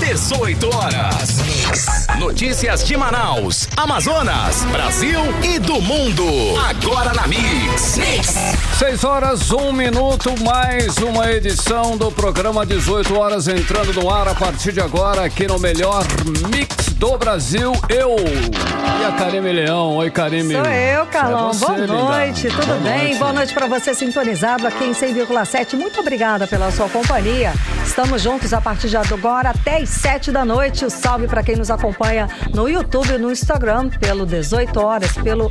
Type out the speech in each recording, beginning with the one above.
18 horas. Notícias de Manaus, Amazonas, Brasil e do mundo. Agora na Mix. 6 horas, 1 minuto, mais uma edição do programa 18 horas entrando no ar a partir de agora aqui no melhor Mix do Brasil. Eu e a Karime Leão. Oi, Karime. Sou eu, Carlão. Boa noite, tudo bem? Boa noite para você sintonizado aqui em 100,7. Muito obrigada pela sua companhia. Estamos juntos a partir de agora até às 7 da noite. O salve para quem nos acompanha no YouTube e no Instagram pelo 18 horas, pelo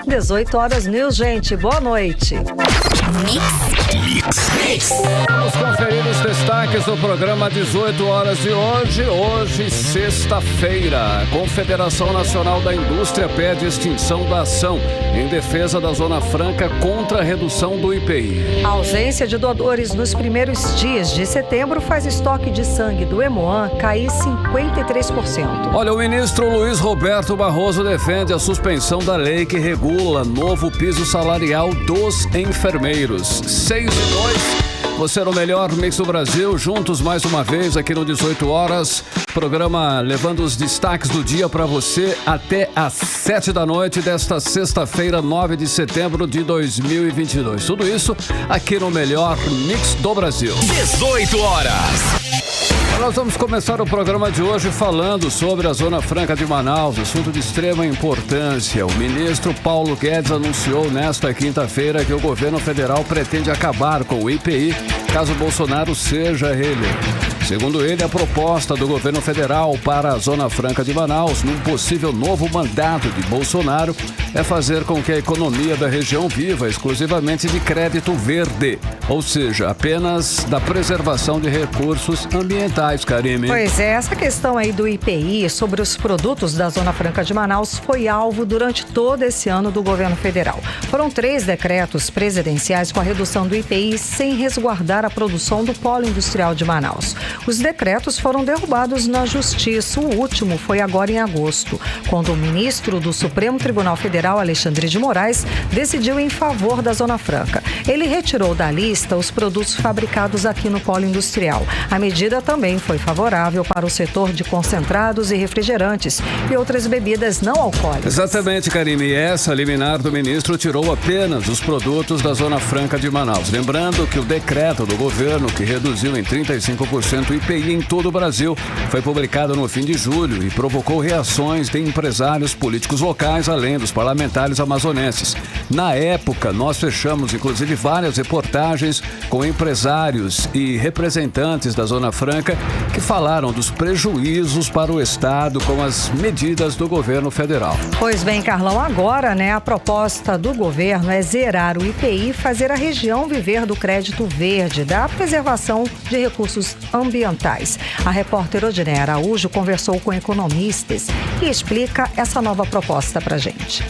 @18horasnews. Gente, boa noite. Mix. Vamos conferir os destaques do programa 18 horas de hoje. Hoje, sexta-feira, a Confederação Nacional da Indústria pede extinção da ação em defesa da Zona Franca contra a redução do IPI. A ausência de doadores nos primeiros dias de setembro faz estoque de sangue do Hemoan cair 53%. Olha, o ministro Luiz Roberto Barroso defende a suspensão da lei que regula novo piso salarial dos enfermeiros. 6 e 2. Você no melhor Mix do Brasil, juntos mais uma vez aqui no 18 horas. Programa levando os destaques do dia para você até às 7 da noite desta sexta-feira, 9 de setembro de 2022. Tudo isso aqui no melhor Mix do Brasil. 18 horas. Nós vamos começar o programa de hoje falando sobre a Zona Franca de Manaus, assunto de extrema importância. O ministro Paulo Guedes anunciou nesta quinta-feira que o governo federal pretende acabar com o IPI caso Bolsonaro seja reeleito. Segundo ele, a proposta do governo federal para a Zona Franca de Manaus, num possível novo mandato de Bolsonaro, é fazer com que a economia da região viva exclusivamente de crédito verde, ou seja, apenas da preservação de recursos ambientais, Karime. Pois é, essa questão aí do IPI sobre os produtos da Zona Franca de Manaus foi alvo durante todo esse ano do governo federal. Foram 3 decretos presidenciais com a redução do IPI sem resguardar a produção do polo industrial de Manaus. Os decretos foram derrubados na Justiça. O último foi agora em agosto, quando o ministro do Supremo Tribunal Federal, Alexandre de Moraes, decidiu em favor da Zona Franca. Ele retirou da lista os produtos fabricados aqui no polo industrial. A medida também foi favorável para o setor de concentrados e refrigerantes e outras bebidas não alcoólicas. Exatamente, Karime. Essa liminar do ministro tirou apenas os produtos da Zona Franca de Manaus. Lembrando que o decreto do governo, que reduziu em 35% o IPI em todo o Brasil, foi publicado no fim de julho e provocou reações de empresários políticos locais, além dos parlamentares amazonenses. Na época, nós fechamos, inclusive, várias reportagens com empresários e representantes da Zona Franca que falaram dos prejuízos para o Estado com as medidas do governo federal. Pois bem, Carlão, agora, a proposta do governo é zerar o IPI e fazer a região viver do crédito verde, da preservação de recursos ambientais. A repórter Odiné Araújo conversou com economistas e explica essa nova proposta pra gente.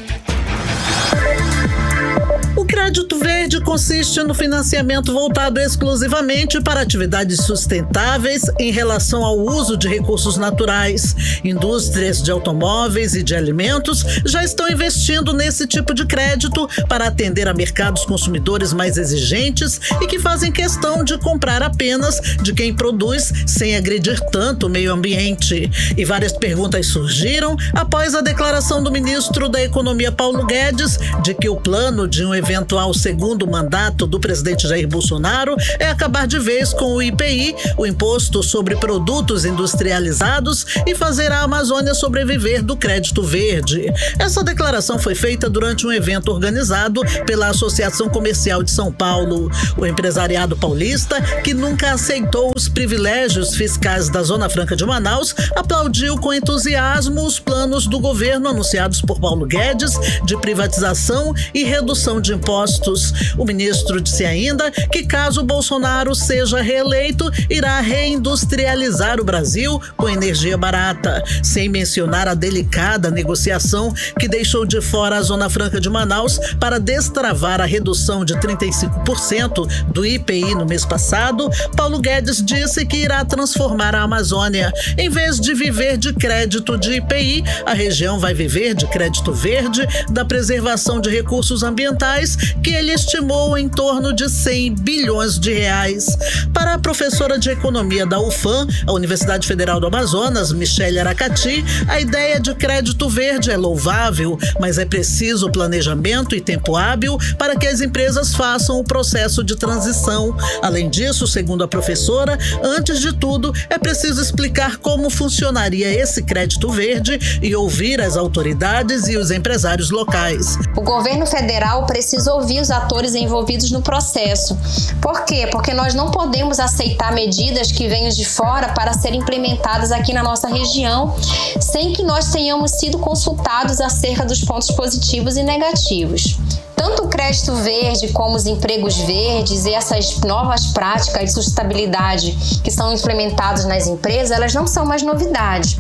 O crédito verde consiste no financiamento voltado exclusivamente para atividades sustentáveis em relação ao uso de recursos naturais. Indústrias de automóveis e de alimentos já estão investindo nesse tipo de crédito para atender a mercados consumidores mais exigentes e que fazem questão de comprar apenas de quem produz sem agredir tanto o meio ambiente. E várias perguntas surgiram após a declaração do ministro da Economia, Paulo Guedes, de que o plano de um eventual segundo mandato do presidente Jair Bolsonaro é acabar de vez com o IPI, o Imposto sobre Produtos Industrializados, e fazer a Amazônia sobreviver do crédito verde. Essa declaração foi feita durante um evento organizado pela Associação Comercial de São Paulo. O empresariado paulista, que nunca aceitou os privilégios fiscais da Zona Franca de Manaus, aplaudiu com entusiasmo os planos do governo anunciados por Paulo Guedes de privatização e redução de impostos. O ministro disse ainda que, caso Bolsonaro seja reeleito, irá reindustrializar o Brasil com energia barata, sem mencionar a delicada negociação que deixou de fora a Zona Franca de Manaus para destravar a redução de 35% do IPI no mês passado. Paulo Guedes disse que irá transformar a Amazônia. Em vez de viver de crédito de IPI, a região vai viver de crédito verde, da preservação de recursos ambientais que ele estimou em torno de 100 bilhões de reais. Para a professora de economia da UFAM, a Universidade Federal do Amazonas, Michele Aracati, a ideia de crédito verde é louvável, mas é preciso planejamento e tempo hábil para que as empresas façam o processo de transição. Além disso, segundo a professora, antes de tudo, é preciso explicar como funcionaria esse crédito verde e ouvir as autoridades e os empresários locais. O governo federal precisa ouvir os atores envolvidos no processo. Por quê? Porque nós não podemos aceitar medidas que venham de fora para serem implementadas aqui na nossa região, sem que nós tenhamos sido consultados acerca dos pontos positivos e negativos. Tanto o crédito verde como os empregos verdes e essas novas práticas de sustentabilidade que são implementadas nas empresas, elas não são mais novidade.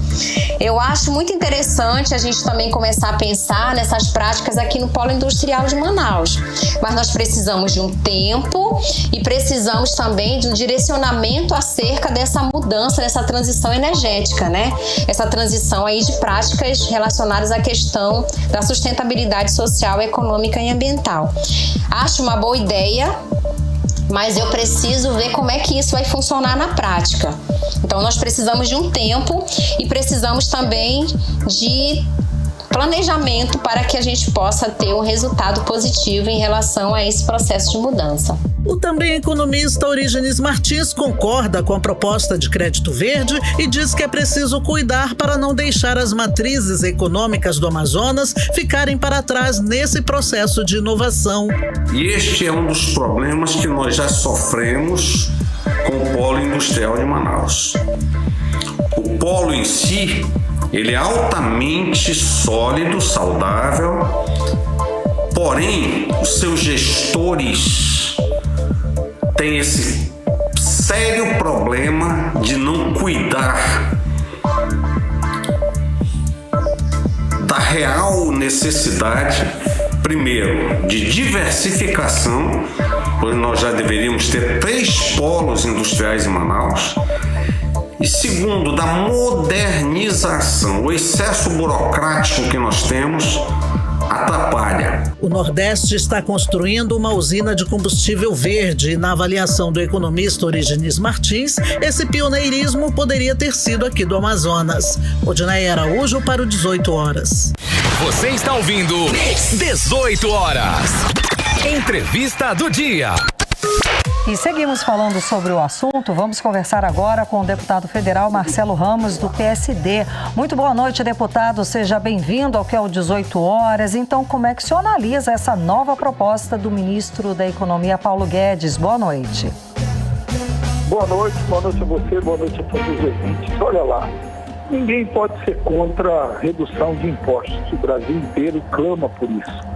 Eu acho muito interessante a gente também começar a pensar nessas práticas aqui no Polo Industrial de Manaus. Mas nós precisamos de um tempo e precisamos também de um direcionamento acerca dessa mudança, dessa transição energética, né? Essa transição aí de práticas relacionadas à questão da sustentabilidade social, econômica e ambiental. Acho uma boa ideia, mas eu preciso ver como é que isso vai funcionar na prática. Então, nós precisamos de um tempo e precisamos também de planejamento para que a gente possa ter um resultado positivo em relação a esse processo de mudança. O também economista Orígenes Martins concorda com a proposta de crédito verde e diz que é preciso cuidar para não deixar as matrizes econômicas do Amazonas ficarem para trás nesse processo de inovação. E este é um dos problemas que nós já sofremos com o Polo Industrial de Manaus. O polo em si, ele é altamente sólido, saudável, porém, os seus gestores têm esse sério problema de não cuidar da real necessidade, primeiro, de diversificação, pois nós já deveríamos ter 3 polos industriais em Manaus, e segundo, da modernização. O excesso burocrático que nós temos atrapalha. O Nordeste está construindo uma usina de combustível verde e, na avaliação do economista Orígenes Martins, esse pioneirismo poderia ter sido aqui do Amazonas. Odinaia Araújo para o 18 horas. Você está ouvindo 18 horas. Entrevista do dia. E seguimos falando sobre o assunto. Vamos conversar agora com o deputado federal Marcelo Ramos, do PSD. Muito boa noite, deputado. Seja bem-vindo ao que é o 18 horas. Então, como é que o senhor analisa essa nova proposta do ministro da Economia, Paulo Guedes? Boa noite. Boa noite a você, boa noite a todos os ouvintes. Olha lá, ninguém pode ser contra a redução de impostos. O Brasil inteiro clama por isso.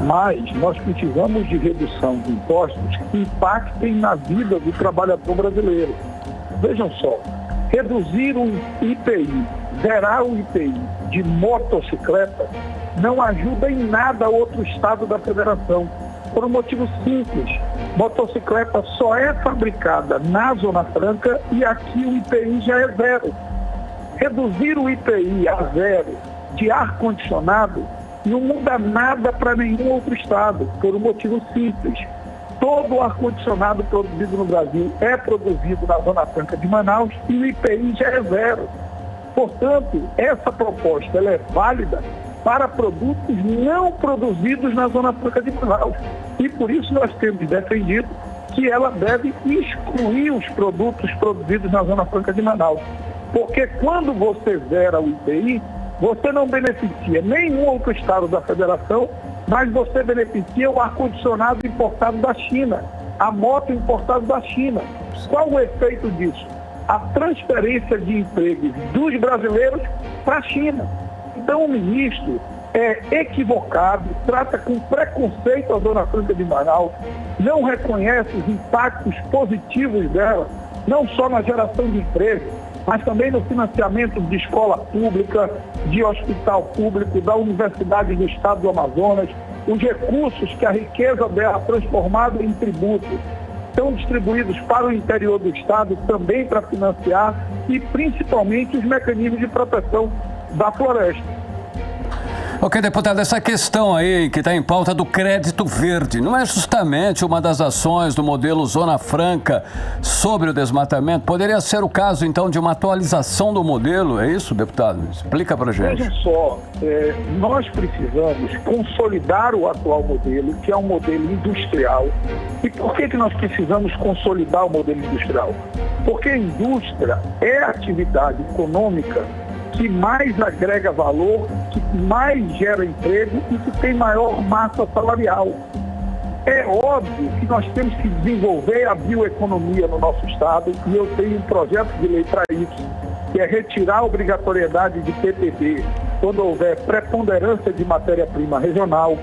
Mas nós precisamos de redução de impostos que impactem na vida do trabalhador brasileiro. Vejam só, reduzir o IPI, zerar o IPI de motocicleta não ajuda em nada outro estado da federação. Por um motivo simples, motocicleta só é fabricada na Zona Franca e aqui o IPI já é zero. Reduzir o IPI a zero de ar-condicionado não muda nada para nenhum outro estado, por um motivo simples. Todo o ar-condicionado produzido no Brasil é produzido na Zona Franca de Manaus e o IPI já é zero. Portanto, essa proposta ela é válida para produtos não produzidos na Zona Franca de Manaus. E por isso nós temos defendido que ela deve excluir os produtos produzidos na Zona Franca de Manaus. Porque quando você zera o IPI, você não beneficia nenhum outro estado da federação, mas você beneficia o ar-condicionado importado da China, a moto importada da China. Qual o efeito disso? A transferência de empregos dos brasileiros para a China. Então o ministro é equivocado, trata com preconceito a Zona Franca de Manaus, não reconhece os impactos positivos dela, não só na geração de emprego, mas também no financiamento de escola pública, de hospital público, da Universidade do Estado do Amazonas, os recursos que a riqueza dela transformada em tributos são distribuídos para o interior do Estado também para financiar e principalmente os mecanismos de proteção da floresta. Ok, deputado, essa questão aí que está em pauta do crédito verde, não é justamente uma das ações do modelo Zona Franca sobre o desmatamento? Poderia ser o caso, então, de uma atualização do modelo, é isso, deputado? Explica pra gente. Veja só, nós precisamos consolidar o atual modelo, que é um modelo industrial. E por que nós precisamos consolidar o modelo industrial? Porque a indústria é a atividade econômica que mais agrega valor, que mais gera emprego e que tem maior massa salarial. É óbvio que nós temos que desenvolver a bioeconomia no nosso estado e eu tenho um projeto de lei para isso, que é retirar a obrigatoriedade de PPP quando houver preponderância de matéria-prima regional.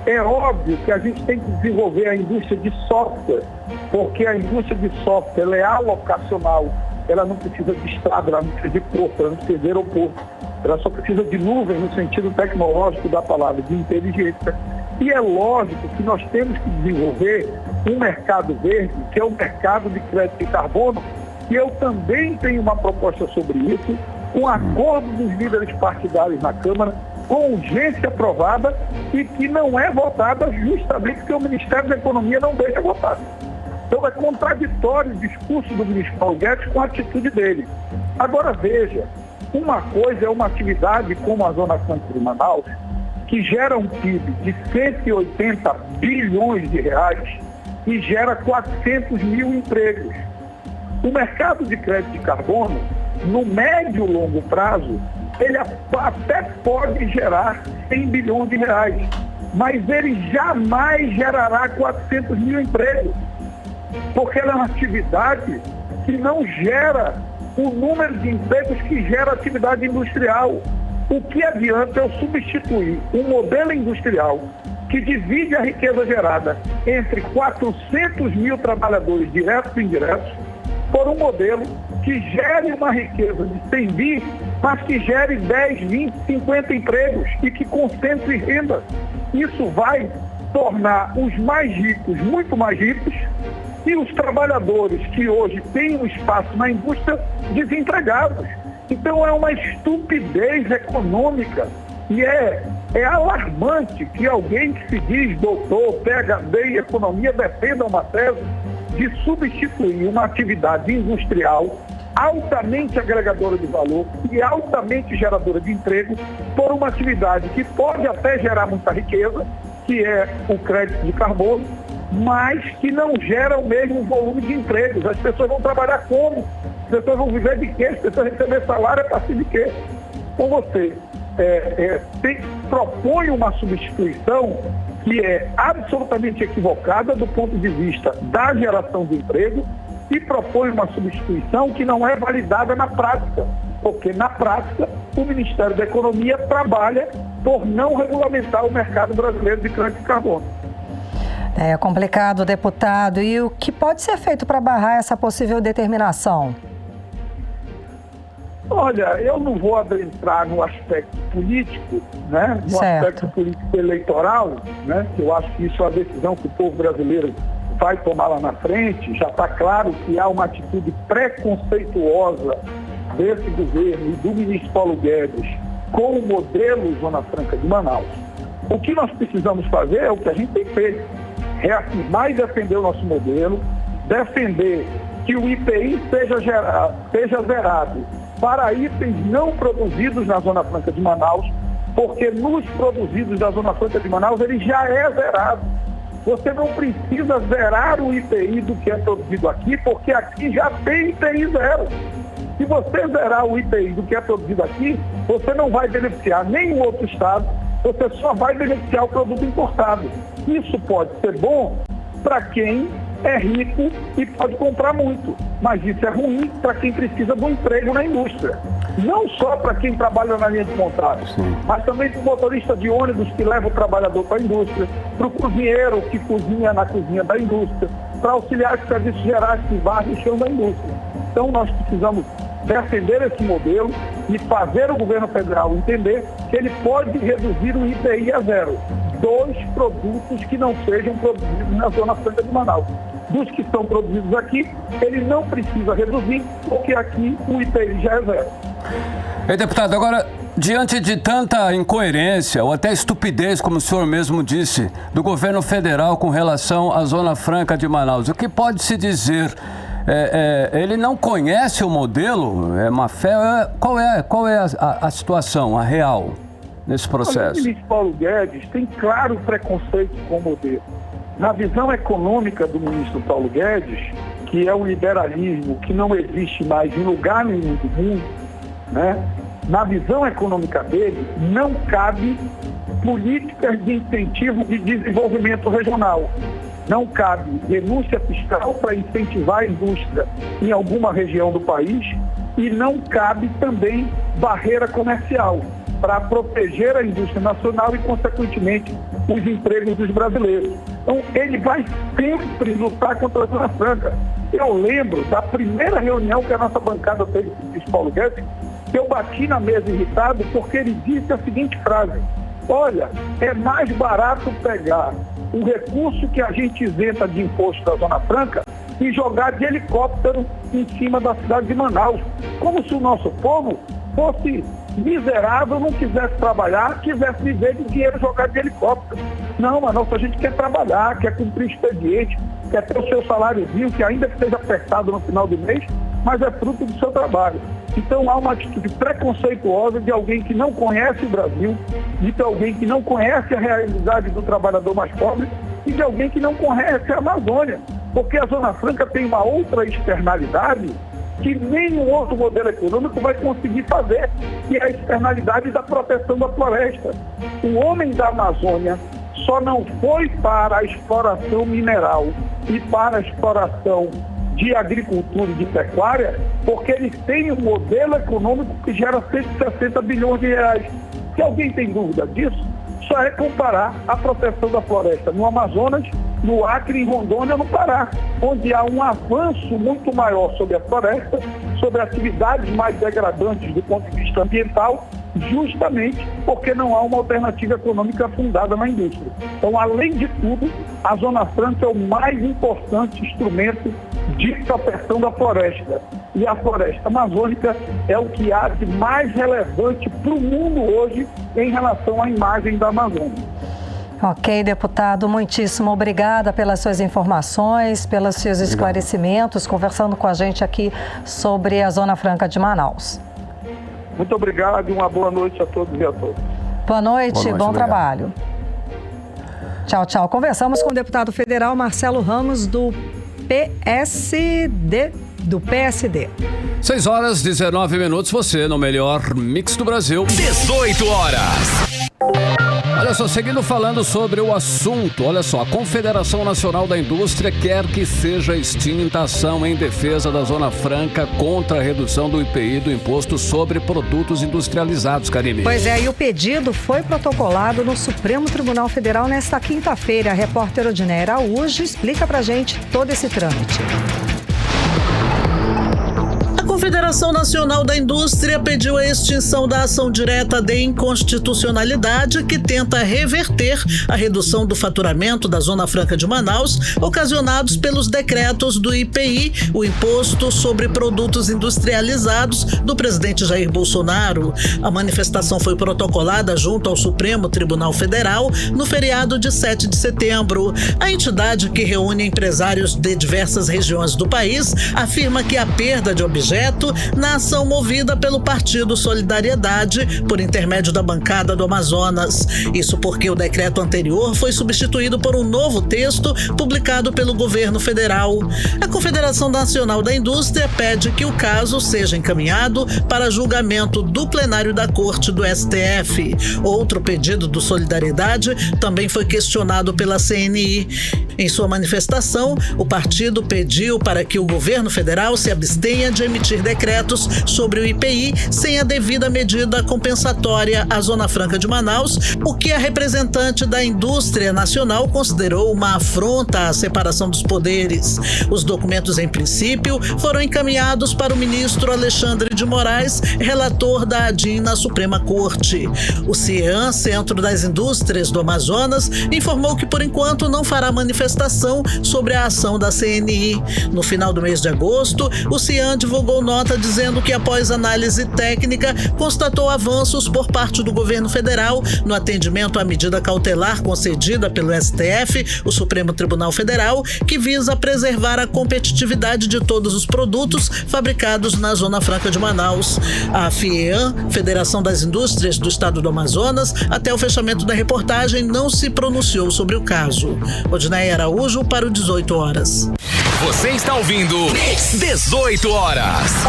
É óbvio que a gente tem que desenvolver a indústria de software, porque a indústria de software ela é alocacional. Ela não precisa de estrada, ela não precisa de porto, ela não precisa de aeroporto. Ela só precisa de nuvem no sentido tecnológico da palavra, de inteligência. E é lógico que nós temos que desenvolver um mercado verde, que é o mercado de crédito de carbono, e eu também tenho uma proposta sobre isso, com acordo dos líderes partidários na Câmara, com urgência aprovada e que não é votada justamente porque o Ministério da Economia não deixa votar. Então é contraditório o discurso do ministro Paulo Guedes com a atitude dele. Agora veja, uma coisa é uma atividade como a Zona Franca de Manaus, que gera um PIB de 180 bilhões de reais e gera 400 mil empregos. O mercado de crédito de carbono, no médio e longo prazo, ele até pode gerar 100 bilhões de reais, mas ele jamais gerará 400 mil empregos, porque ela é uma atividade que não gera o número de empregos que gera a atividade industrial. O que adianta eu substituir um modelo industrial que divide a riqueza gerada entre 400 mil trabalhadores diretos e indiretos por um modelo que gere uma riqueza de 100 bi, mas que gere 10, 20, 50 empregos e que concentre renda. Isso vai tornar os mais ricos muito mais ricos e os trabalhadores que hoje têm um espaço na indústria desempregados. Então é uma estupidez econômica e é alarmante que alguém que se diz doutor, PhD em economia defenda uma tese de substituir uma atividade industrial altamente agregadora de valor e altamente geradora de emprego por uma atividade que pode até gerar muita riqueza, que é o crédito de carbono, mas que não gera o mesmo volume de empregos. As pessoas vão trabalhar como? As pessoas vão viver de quê? As pessoas vão receber salário a partir de quê? Então você propõe uma substituição que é absolutamente equivocada do ponto de vista da geração de emprego e propõe uma substituição que não é validada na prática, porque na prática o Ministério da Economia trabalha por não regulamentar o mercado brasileiro de crédito de carbono. É complicado, deputado. E o que pode ser feito para barrar essa possível determinação? Olha, eu não vou adentrar no aspecto político, né? No aspecto político eleitoral, né? Eu acho que isso é uma decisão que o povo brasileiro vai tomar lá na frente. Já está claro que há uma atitude preconceituosa desse governo e do ministro Paulo Guedes com o modelo Zona Franca de Manaus. O que nós precisamos fazer é o que a gente tem feito: reafirmar e defender o nosso modelo, defender que o IPI seja zerado para itens não produzidos na Zona Franca de Manaus, porque nos produzidos da Zona Franca de Manaus ele já é zerado. Você não precisa zerar o IPI do que é produzido aqui, porque aqui já tem IPI zero. Se você zerar o IPI do que é produzido aqui, você não vai beneficiar nenhum outro estado, você só vai beneficiar o produto importado. Isso pode ser bom para quem é rico e pode comprar muito, mas isso é ruim para quem precisa do emprego na indústria. Não só para quem trabalha na linha de montagem, mas também para o motorista de ônibus que leva o trabalhador para a indústria, para o cozinheiro que cozinha na cozinha da indústria, para auxiliar de serviços gerais que varrem o chão da indústria. Então nós precisamos defender esse modelo e fazer o governo federal entender que ele pode reduzir o IPI a zero. 2 produtos que não sejam produzidos na Zona Franca de Manaus. Dos que são produzidos aqui, ele não precisa reduzir, porque aqui o IPI já é zero. Deputado, agora Diante de tanta incoerência ou até estupidez, como o senhor mesmo disse, do governo federal com relação à Zona Franca de Manaus, o que pode se dizer? Ele não conhece o modelo? É má fé? Qual é a situação, a real, nesse processo? O ministro Paulo Guedes tem claro preconceito com o modelo. Na visão econômica do ministro Paulo Guedes, que é um liberalismo que não existe mais em lugar nenhum do mundo, né? Na visão econômica dele, não cabe políticas de incentivo de desenvolvimento regional. Não cabe renúncia fiscal para incentivar a indústria em alguma região do país e não cabe também barreira comercial para proteger a indústria nacional e, consequentemente, os empregos dos brasileiros. Então, ele vai sempre lutar contra a Zona Franca. Eu lembro da primeira reunião que a nossa bancada teve com o ministro Paulo Guedes, que eu bati na mesa irritado porque ele disse a seguinte frase: olha, é mais barato pegar o recurso que a gente isenta de imposto da Zona Franca e jogar de helicóptero em cima da cidade de Manaus. Como se o nosso povo fosse miserável, não quisesse trabalhar, quisesse viver de dinheiro jogado de helicóptero. Não, mas a gente quer trabalhar, quer cumprir expediente, quer ter o seu saláriozinho, que ainda que seja apertado no final do mês, mas é fruto do seu trabalho. Então há uma atitude preconceituosa de alguém que não conhece o Brasil, de alguém que não conhece a realidade do trabalhador mais pobre e de alguém que não conhece a Amazônia. Porque a Zona Franca tem uma outra externalidade que nenhum outro modelo econômico vai conseguir fazer, que é a externalidade da proteção da floresta. O homem da Amazônia só não foi para a exploração mineral e para a exploração de agricultura e de pecuária, porque eles têm um modelo econômico que gera 160 bilhões de reais. Se alguém tem dúvida disso, só é comparar a proteção da floresta no Amazonas, no Acre, em Rondônia, no Pará, onde há um avanço muito maior sobre a floresta, sobre atividades mais degradantes do ponto de vista ambiental, justamente porque não há uma alternativa econômica fundada na indústria. Então, além de tudo, a Zona Franca é o mais importante instrumento de proteção da floresta. E a floresta amazônica é o que há de mais relevante para o mundo hoje em relação à imagem da Amazônia. Ok, deputado, muitíssimo obrigada pelas suas informações, pelos seus esclarecimentos, conversando com a gente aqui sobre a Zona Franca de Manaus. Muito obrigado e uma boa noite a todos e a todas. Boa noite, bom trabalho. Tchau, tchau. Conversamos com o deputado federal Marcelo Ramos do PSD. 6h19, você no melhor mix do Brasil. 18 horas. Olha só, seguindo falando sobre o assunto, olha só, a Confederação Nacional da Indústria quer que seja extinta a ação em defesa da Zona Franca contra a redução do IPI do Imposto sobre Produtos Industrializados, Karime. Pois é, e o pedido foi protocolado no Supremo Tribunal Federal nesta quinta-feira. A repórter Odiné Araújo explica pra gente todo esse trâmite. A Confederação Nacional da Indústria pediu a extinção da ação direta de inconstitucionalidade que tenta reverter a redução do faturamento da Zona Franca de Manaus, ocasionados pelos decretos do IPI, o Imposto sobre Produtos Industrializados, do presidente Jair Bolsonaro. A manifestação foi protocolada junto ao Supremo Tribunal Federal no feriado de 7 de setembro. A entidade, que reúne empresários de diversas regiões do país, afirma que a perda de objetos na ação movida pelo Partido Solidariedade por intermédio da bancada do Amazonas. Isso porque o decreto anterior foi substituído por um novo texto publicado pelo governo federal. A Confederação Nacional da Indústria pede que o caso seja encaminhado para julgamento do plenário da Corte do STF. Outro pedido do Solidariedade também foi questionado pela CNI. Em sua manifestação, o partido pediu para que o governo federal se abstenha de emitir decretos sobre o IPI sem a devida medida compensatória à Zona Franca de Manaus, o que a representante da indústria nacional considerou uma afronta à separação dos poderes. Os documentos, em princípio, foram encaminhados para o ministro Alexandre de Moraes, relator da ADIM na Suprema Corte. O CIEAM, Centro das Indústrias do Amazonas, informou que, por enquanto, não fará manifestação sobre a ação da CNI. No final do mês de agosto, o CIEAM divulgou nota dizendo que, após análise técnica, constatou avanços por parte do governo federal no atendimento à medida cautelar concedida pelo STF, o Supremo Tribunal Federal, que visa preservar a competitividade de todos os produtos fabricados na Zona Franca de Manaus. A FIEAM, Federação das Indústrias do Estado do Amazonas, até o fechamento da reportagem, não se pronunciou sobre o caso. Odinaia Araújo para o 18 horas. Você está ouvindo 18 horas.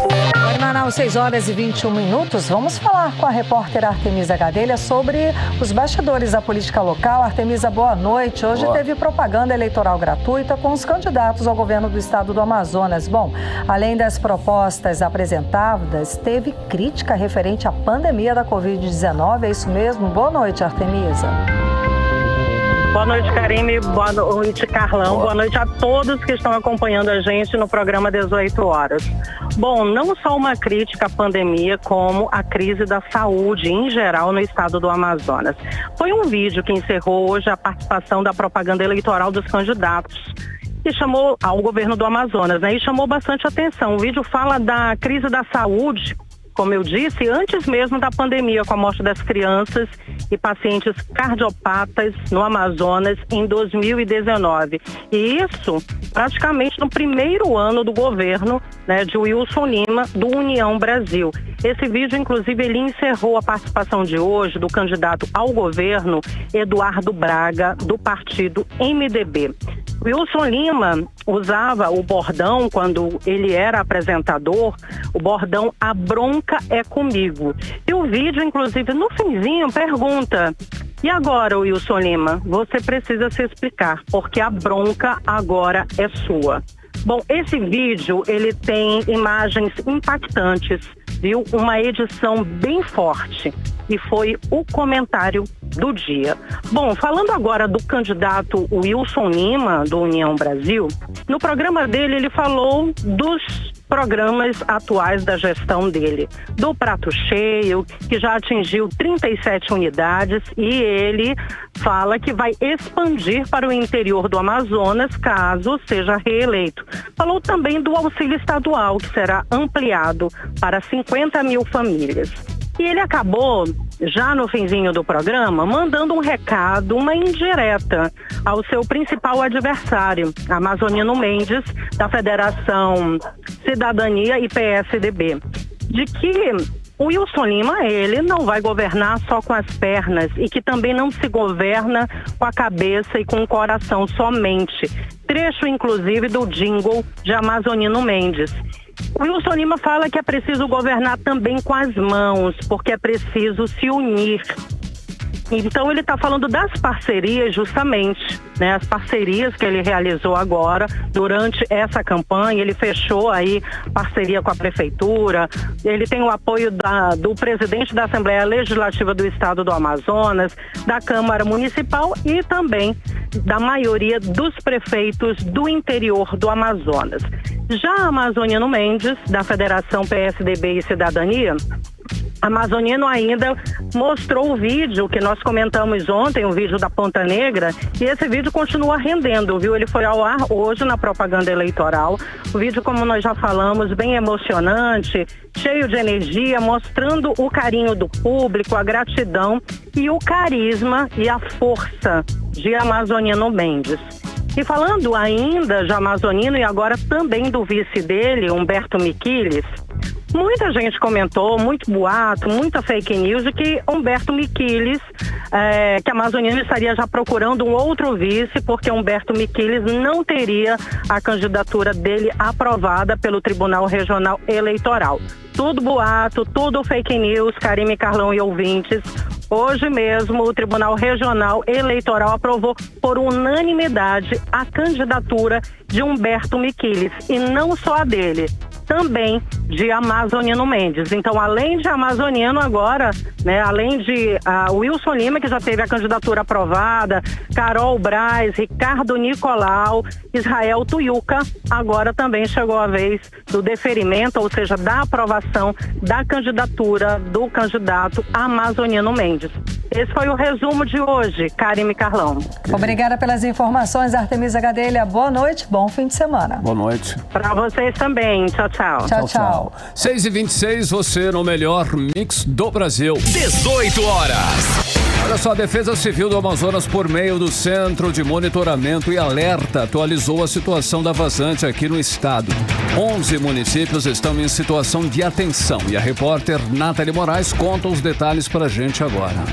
Em Manaus, 6 horas e 21 minutos. Vamos falar com a repórter Artemisa Gadelha sobre os bastidores da política local. Artemisa, boa noite. Hoje teve propaganda eleitoral gratuita com os candidatos ao governo do estado do Amazonas. Bom, além das propostas apresentadas, teve crítica referente à pandemia da Covid-19. É isso mesmo? Boa noite, Artemisa. Boa noite, Karime. Boa noite, Carlão. Boa noite a todos que estão acompanhando a gente no programa 18 horas. Bom, não só uma crítica à pandemia, como a crise da saúde em geral no estado do Amazonas. Foi um vídeo que encerrou hoje a participação da propaganda eleitoral dos candidatos e chamou ao governo do Amazonas, né? E chamou bastante atenção. O vídeo fala da crise da saúde, como eu disse, antes mesmo da pandemia, com a morte das crianças e pacientes cardiopatas no Amazonas em 2019. E isso praticamente no primeiro ano do governo, né, de Wilson Lima, do União Brasil. Esse vídeo, inclusive, ele encerrou a participação de hoje do candidato ao governo, Eduardo Braga, do partido MDB. Wilson Lima usava o bordão, quando ele era apresentador, o bordão "A bronca é comigo". E o vídeo, inclusive, no finzinho, pergunta: e agora, Wilson Lima? Você precisa se explicar, porque a bronca agora é sua. Bom, esse vídeo, ele tem imagens impactantes, viu? Uma edição bem forte. E foi o comentário do dia. Bom, falando agora do candidato Wilson Lima, do União Brasil, no programa dele ele falou dos programas atuais da gestão dele, do Prato Cheio, que já atingiu 37 unidades, e ele fala que vai expandir para o interior do Amazonas caso seja reeleito. Falou também do auxílio estadual, que será ampliado para 50 mil famílias. E ele acabou, já no finzinho do programa, mandando um recado, uma indireta ao seu principal adversário, Amazonino Mendes, da Federação Cidadania e PSDB, de que o Wilson Lima, ele não vai governar só com as pernas e que também não se governa com a cabeça e com o coração somente. Trecho, inclusive, do jingle de Amazonino Mendes. O Wilson Lima fala que é preciso governar também com as mãos, porque é preciso se unir. Então ele está falando das parcerias justamente, né? As parcerias que ele realizou agora durante essa campanha. Ele fechou aí parceria com a prefeitura, ele tem o apoio do presidente da Assembleia Legislativa do Estado do Amazonas, da Câmara Municipal e também da maioria dos prefeitos do interior do Amazonas. Já a Amazonino Mendes, da Federação PSDB e Cidadania, Amazonino ainda mostrou o vídeo que nós comentamos ontem, o vídeo da Ponta Negra, e esse vídeo continua rendendo, viu? Ele foi ao ar hoje na propaganda eleitoral. O vídeo, como nós já falamos, bem emocionante, cheio de energia, mostrando o carinho do público, a gratidão e o carisma e a força de Amazonino Mendes. E falando ainda de Amazonino e agora também do vice dele, Humberto Miquiles, muita gente comentou, muito boato, muita fake news de que Humberto Miquiles, que a Amazonino estaria já procurando um outro vice, porque Humberto Miquiles não teria a candidatura dele aprovada pelo Tribunal Regional Eleitoral. Tudo boato, tudo fake news, Karime, Carlão e ouvintes. Hoje mesmo, o Tribunal Regional Eleitoral aprovou por unanimidade a candidatura de Humberto Miquiles, e não só a dele, também de Amazonino Mendes. Então, além de Amazonino agora, né, além de Wilson Lima, que já teve a candidatura aprovada, Carol Braz, Ricardo Nicolau, Israel Tuiuca, agora também chegou a vez do deferimento, ou seja, da aprovação da candidatura do candidato Amazonino Mendes. Esse foi o resumo de hoje, Karime Carlão. Obrigada pelas informações, Artemisa Gadelha. Boa noite, bom fim de semana. Boa noite. Para vocês também. Tchau, tchau. Tchau. Tchau. 6h26, você no melhor mix do Brasil. 18 horas. Olha só, a Defesa Civil do Amazonas, por meio do Centro de Monitoramento e Alerta, atualizou a situação da vazante aqui no estado. 11 municípios estão em situação de atenção e a repórter Nathalie Moraes conta os detalhes pra gente agora.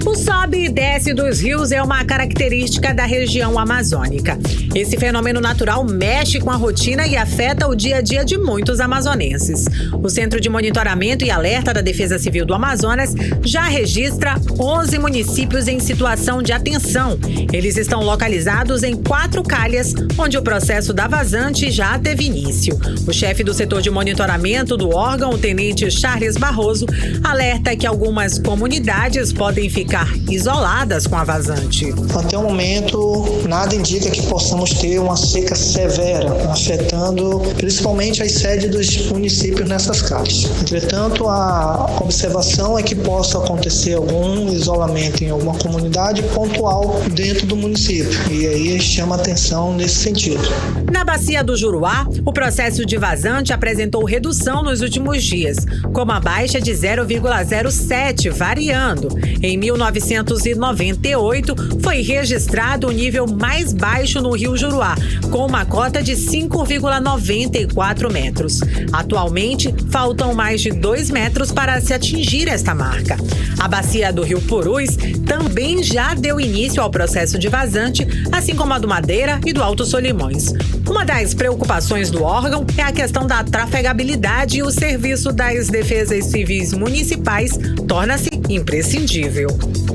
O sobe e desce dos rios é uma característica da região amazônica. Esse fenômeno natural mexe com a rotina e afeta o dia a dia de muitos amazonenses. O Centro de Monitoramento e Alerta da Defesa Civil do Amazonas já registra 11 municípios em situação de atenção. Eles estão localizados em 4 calhas, onde o processo da vazante já teve início. O chefe do setor de monitoramento do órgão, o tenente Charles Barroso, alerta que algumas comunidades podem ficar isoladas com a vazante. Até o momento, nada indica que possamos ter uma seca severa, afetando principalmente as sedes dos municípios nessas calhas. Entretanto, a observação é que possa acontecer algum isolamento em alguma comunidade pontual dentro do município, e aí chama atenção nesse sentido. Na bacia do Juruá, o processo de vazante apresentou redução nos últimos dias, com uma baixa de 0,07, variando. Em 1998, foi registrado o nível mais baixo no Rio Juruá, com uma cota de 5,94 metros. Atualmente, faltam mais de 2 metros para se atingir esta marca. A bacia do Rio Purus também já deu início ao processo de vazante, assim como a do Madeira e do Alto Solimões. Uma das preocupações do órgão é a questão da trafegabilidade, e o serviço das defesas civis municipais torna-se imprescindível.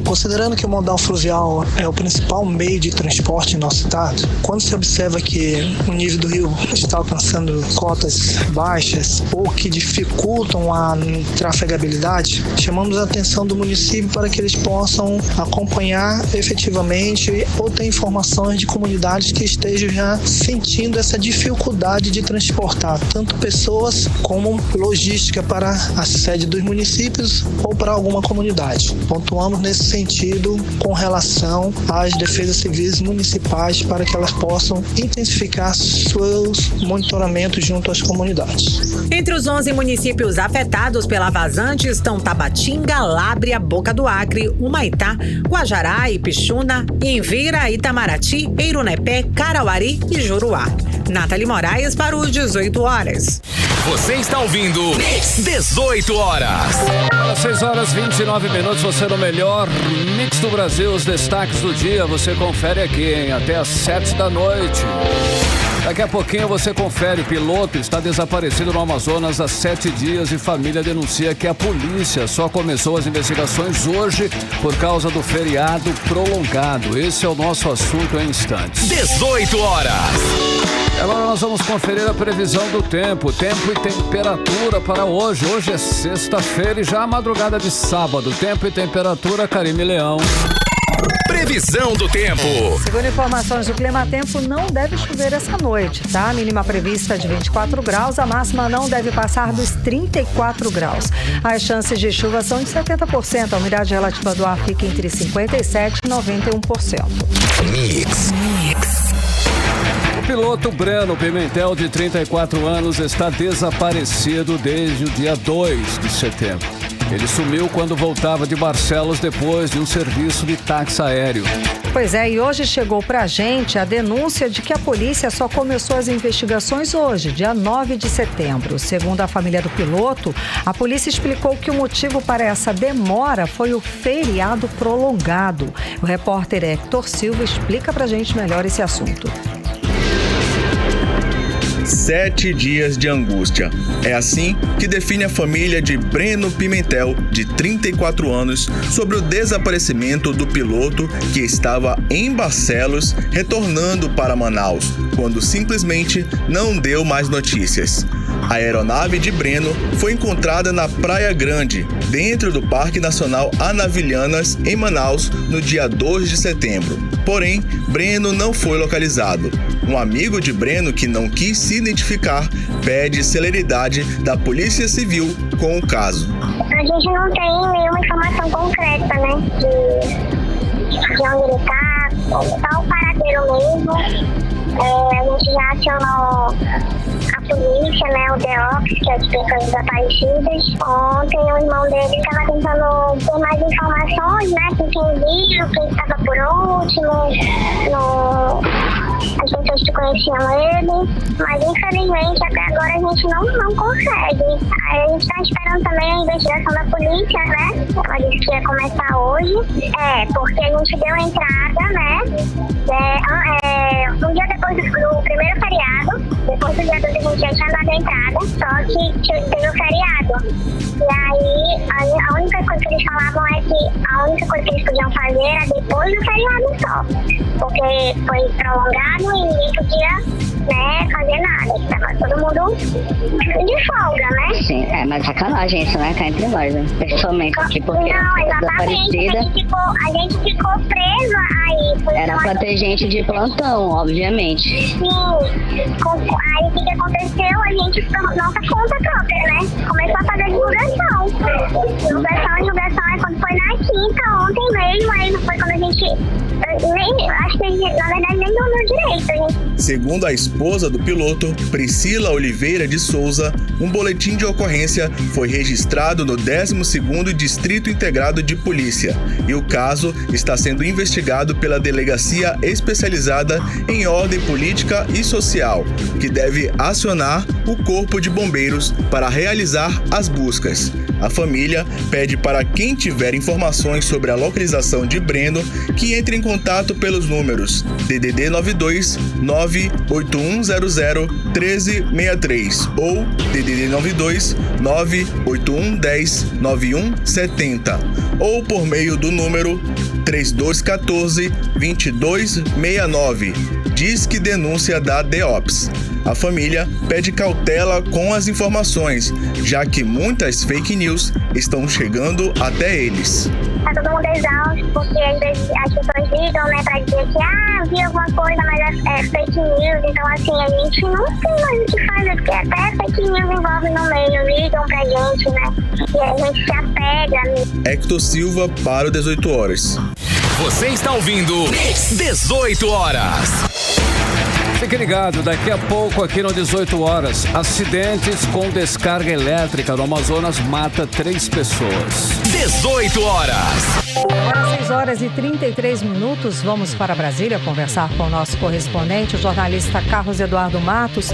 Considerando que o modal fluvial é o principal meio de transporte em nosso estado, quando se observa que o nível do rio está alcançando cotas baixas ou que dificultam a trafegabilidade, chamamos a atenção do município para que eles possam acompanhar efetivamente ou ter informações de comunidades que estejam já sentindo essa dificuldade de transportar tanto pessoas como logística para a sede dos municípios ou para alguma comunidade. Pontuamos nesse sentido com relação às defesas civis municipais para que elas possam intensificar seus monitoramentos junto às comunidades. Entre os 11 municípios afetados pela vazante estão Tabatinga, Lábrea, Boca do Acre, Humaitá, Guajará, Ipixuna, Envira, Itamaraty, Eirunepé, Carauari e Juruá. Nathalie Moraes para os 18 horas. Você está ouvindo 18 horas. 6 horas 29 minutos, você no melhor mix do Brasil. Os destaques do dia você confere aqui, hein? Até às 7 da noite. Daqui a pouquinho você confere. Piloto está desaparecido no Amazonas há 7 dias e família denuncia que a polícia só começou as investigações hoje por causa do feriado prolongado. Esse é o nosso assunto em instantes. 18 horas. Agora nós vamos conferir a previsão do tempo e temperatura para hoje. Hoje é sexta-feira e já a madrugada de sábado. Tempo e temperatura, Karime Leão. Previsão do tempo. Segundo informações do Climatempo, não deve chover essa noite, tá? A mínima prevista é de 24 graus, a máxima não deve passar dos 34 graus. As chances de chuva são de 70%, a umidade relativa do ar fica entre 57% e 91%. Mix. O piloto Breno Pimentel, de 34 anos, está desaparecido desde o dia 2 de setembro. Ele sumiu quando voltava de Barcelos depois de um serviço de táxi aéreo. Pois é, e hoje chegou pra gente a denúncia de que a polícia só começou as investigações hoje, dia 9 de setembro. Segundo a família do piloto, a polícia explicou que o motivo para essa demora foi o feriado prolongado. O repórter Hector Silva explica pra gente melhor esse assunto. 7 dias de angústia. É assim que define a família de Breno Pimentel, de 34 anos, sobre o desaparecimento do piloto que estava em Barcelos, retornando para Manaus, quando simplesmente não deu mais notícias. A aeronave de Breno foi encontrada na Praia Grande, dentro do Parque Nacional Anavilhanas, em Manaus, no dia 2 de setembro. Porém, Breno não foi localizado. Um amigo de Breno, que não quis se identificar, pede celeridade da Polícia Civil com o caso. A gente não tem nenhuma informação concreta, né, de onde ele está, só o paradeiro mesmo. A gente já acionou a polícia, né, o DEOPS, que é de pessoas desaparecidas. Ontem o irmão dele estava tentando ter mais informações, né, com quem viu, quem estava por último, as pessoas que conheciam ele, mas infelizmente até agora a gente não consegue. Aí a gente está esperando também a investigação da polícia, né? Ela disse que ia começar hoje, porque a gente deu a entrada, né? Um dia depois do primeiro feriado, depois do dia 12 a gente já tinha dado a entrada, só que teve o feriado. E aí a única coisa que eles falavam é que a única coisa que eles podiam fazer era depois do feriado só, porque foi prolongado e ninguém podia, né, fazer nada. Estava todo mundo de folga, né? Sim, mas sacanagem isso, né? Cá entre nós, né? Pessoalmente aqui, porque não, exatamente. A gente ficou preso aí. Era pra ter gente de plantão, obviamente. Sim. Aí o que aconteceu? A gente, por nossa conta própria, né? Começou a fazer divulgação. Divulgação é quando foi na quinta, ontem mesmo, aí não foi quando a gente... acho que na verdade nem dormiu direito, gente. Segundo a esposa do piloto, Priscila Oliveira de Souza, um boletim de ocorrência foi registrado no 12º Distrito Integrado de Polícia e o caso está sendo investigado pela Delegacia Especializada em Ordem Política e Social, que deve acionar o Corpo de Bombeiros para realizar as buscas. A família pede para quem tiver informações sobre a localização de Breno que entre em contato pelos números DDD 92 98100 1363 ou DDD 92 98110 9170 ou por meio do número 3214 2269. Disque denúncia da DEOPS. A família pede cautela com as informações, já que muitas fake news estão chegando até eles. Tá todo mundo exausto, porque às vezes as pessoas ligam, né, pra dizer que, vi alguma coisa, mas é fake news. Então, assim, a gente não tem mais o que fazer, porque até fake news envolve no meio, ligam pra gente, né, e a gente se apega. Hector Silva para o 18 horas. Você está ouvindo 18 horas. Fique ligado, daqui a pouco aqui no 18 horas, acidentes com descarga elétrica no Amazonas mata 3 pessoas. 18 horas. Agora 6 horas e 33 minutos, vamos para Brasília conversar com o nosso correspondente, o jornalista Carlos Eduardo Matos.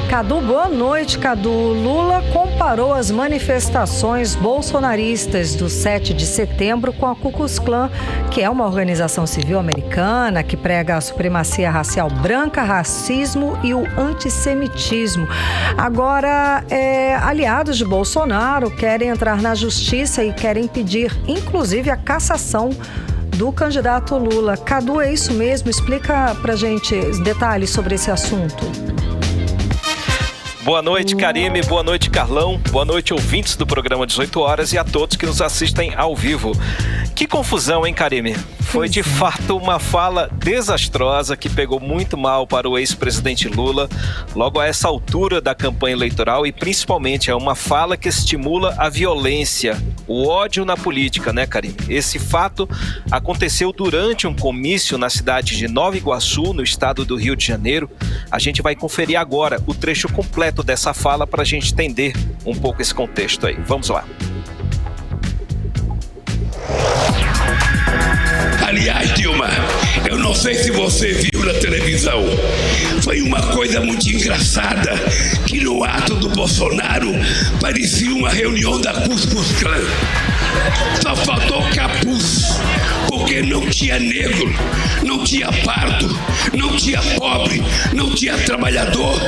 Cadu, boa noite, Cadu. Lula comparou as manifestações bolsonaristas do 7 de setembro com a Ku Klux Klan, que é uma organização civil americana que prega a supremacia racial branca, racismo e o antissemitismo. Agora, aliados de Bolsonaro querem entrar na justiça e querem pedir, inclusive, a cassação do candidato Lula. Cadu, é isso mesmo? Explica pra gente detalhes sobre esse assunto. Boa noite, Karime. Boa noite, Carlão. Boa noite, ouvintes do programa 18 horas e a todos que nos assistem ao vivo. Que confusão, hein, Karime? Foi de fato uma fala desastrosa que pegou muito mal para o ex-presidente Lula, logo a essa altura da campanha eleitoral, e principalmente é uma fala que estimula a violência, o ódio na política, né, Karime? Esse fato aconteceu durante um comício na cidade de Nova Iguaçu, no estado do Rio de Janeiro. A gente vai conferir agora o trecho completo dessa fala para a gente entender um pouco esse contexto aí. Vamos lá. Aliás, Dilma, eu não sei se você viu na televisão, foi uma coisa muito engraçada, que no ato do Bolsonaro parecia uma reunião da Ku Klux Klan. Só faltou capuz, porque não tinha negro, não tinha pardo, não tinha pobre, não tinha trabalhador.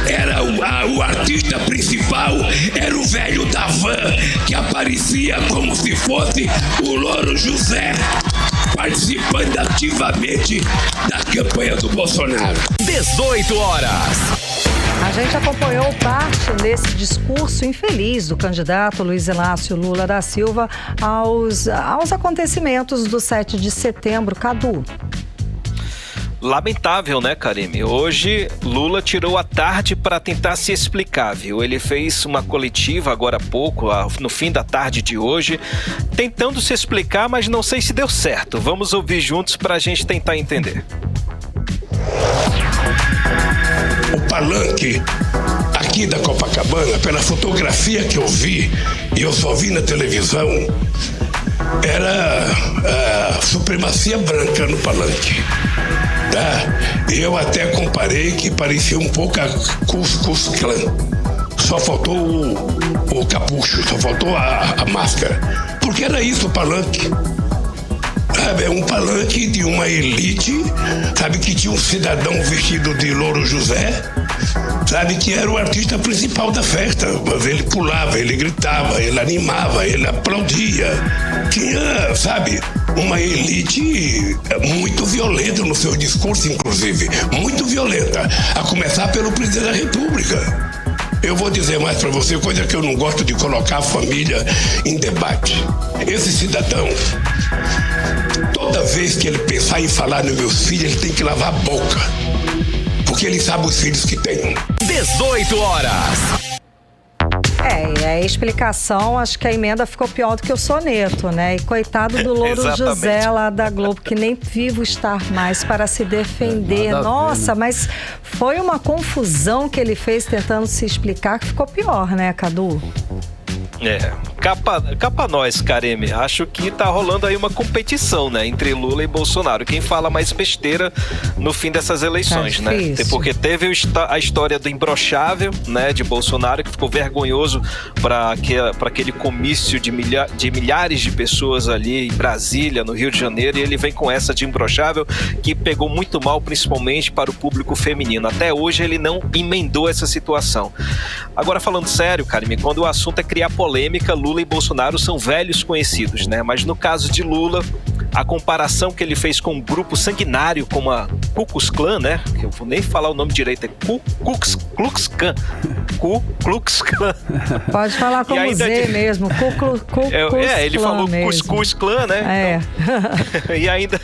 Era o artista principal, era o velho da van, que aparecia como se fosse o Louro José, participando ativamente da campanha do Bolsonaro. 18 horas. A gente acompanhou parte desse discurso infeliz do candidato Luiz Inácio Lula da Silva aos acontecimentos do 7 de setembro. Cadu. Lamentável, né, Karime? Hoje, Lula tirou a tarde para tentar se explicar, viu? Ele fez uma coletiva agora há pouco, no fim da tarde de hoje, tentando se explicar, mas não sei se deu certo. Vamos ouvir juntos para a gente tentar entender. O palanque aqui da Copacabana, pela fotografia que eu vi, e eu só vi na televisão, era a supremacia branca no palanque. Tá? E eu até comparei que parecia um pouco a Ku Klux Klan. Só faltou o capucho, só faltou a máscara. Porque era isso o palanque. Sabe, é um palanque de uma elite, sabe, que tinha um cidadão vestido de Louro José, sabe, que era o artista principal da festa. Mas ele pulava, ele gritava, ele animava, ele aplaudia. Tinha, sabe, uma elite muito violenta no seu discurso, inclusive, muito violenta, a começar pelo presidente da República. Eu vou dizer mais para você, coisa que eu não gosto de colocar a família em debate. Esse cidadão, toda vez que ele pensar em falar nos meus filhos, ele tem que lavar a boca, porque ele sabe os filhos que tem. 18 horas. E a explicação, acho que a emenda ficou pior do que o soneto, né? E coitado do Louro José lá da Globo, que nem vivo estar mais para se defender. Nossa, mas foi uma confusão que ele fez tentando se explicar que ficou pior, né, Cadu? Capa nós, Karime. Acho que tá rolando aí uma competição, né, entre Lula e Bolsonaro. Quem fala mais besteira no fim dessas eleições, né? Porque teve a história do imbrochável, né, de Bolsonaro, que ficou vergonhoso para aquele comício de milhares de pessoas ali em Brasília, no Rio de Janeiro, e ele vem com essa de imbrochável que pegou muito mal, principalmente para o público feminino. Até hoje ele não emendou essa situação. Agora, falando sério, Karime, quando o assunto é criar polêmica, Lula e Bolsonaro são velhos conhecidos, né? Mas no caso de Lula, a comparação que ele fez com um grupo sanguinário como a Ku Klux Klan, né? Eu vou nem falar o nome direito, é Ku Klux Klan. Ku Klux Klan. Pode falar como Z mesmo, Ku Klux Klan. Ele falou Ku Klux Klan, né? Então,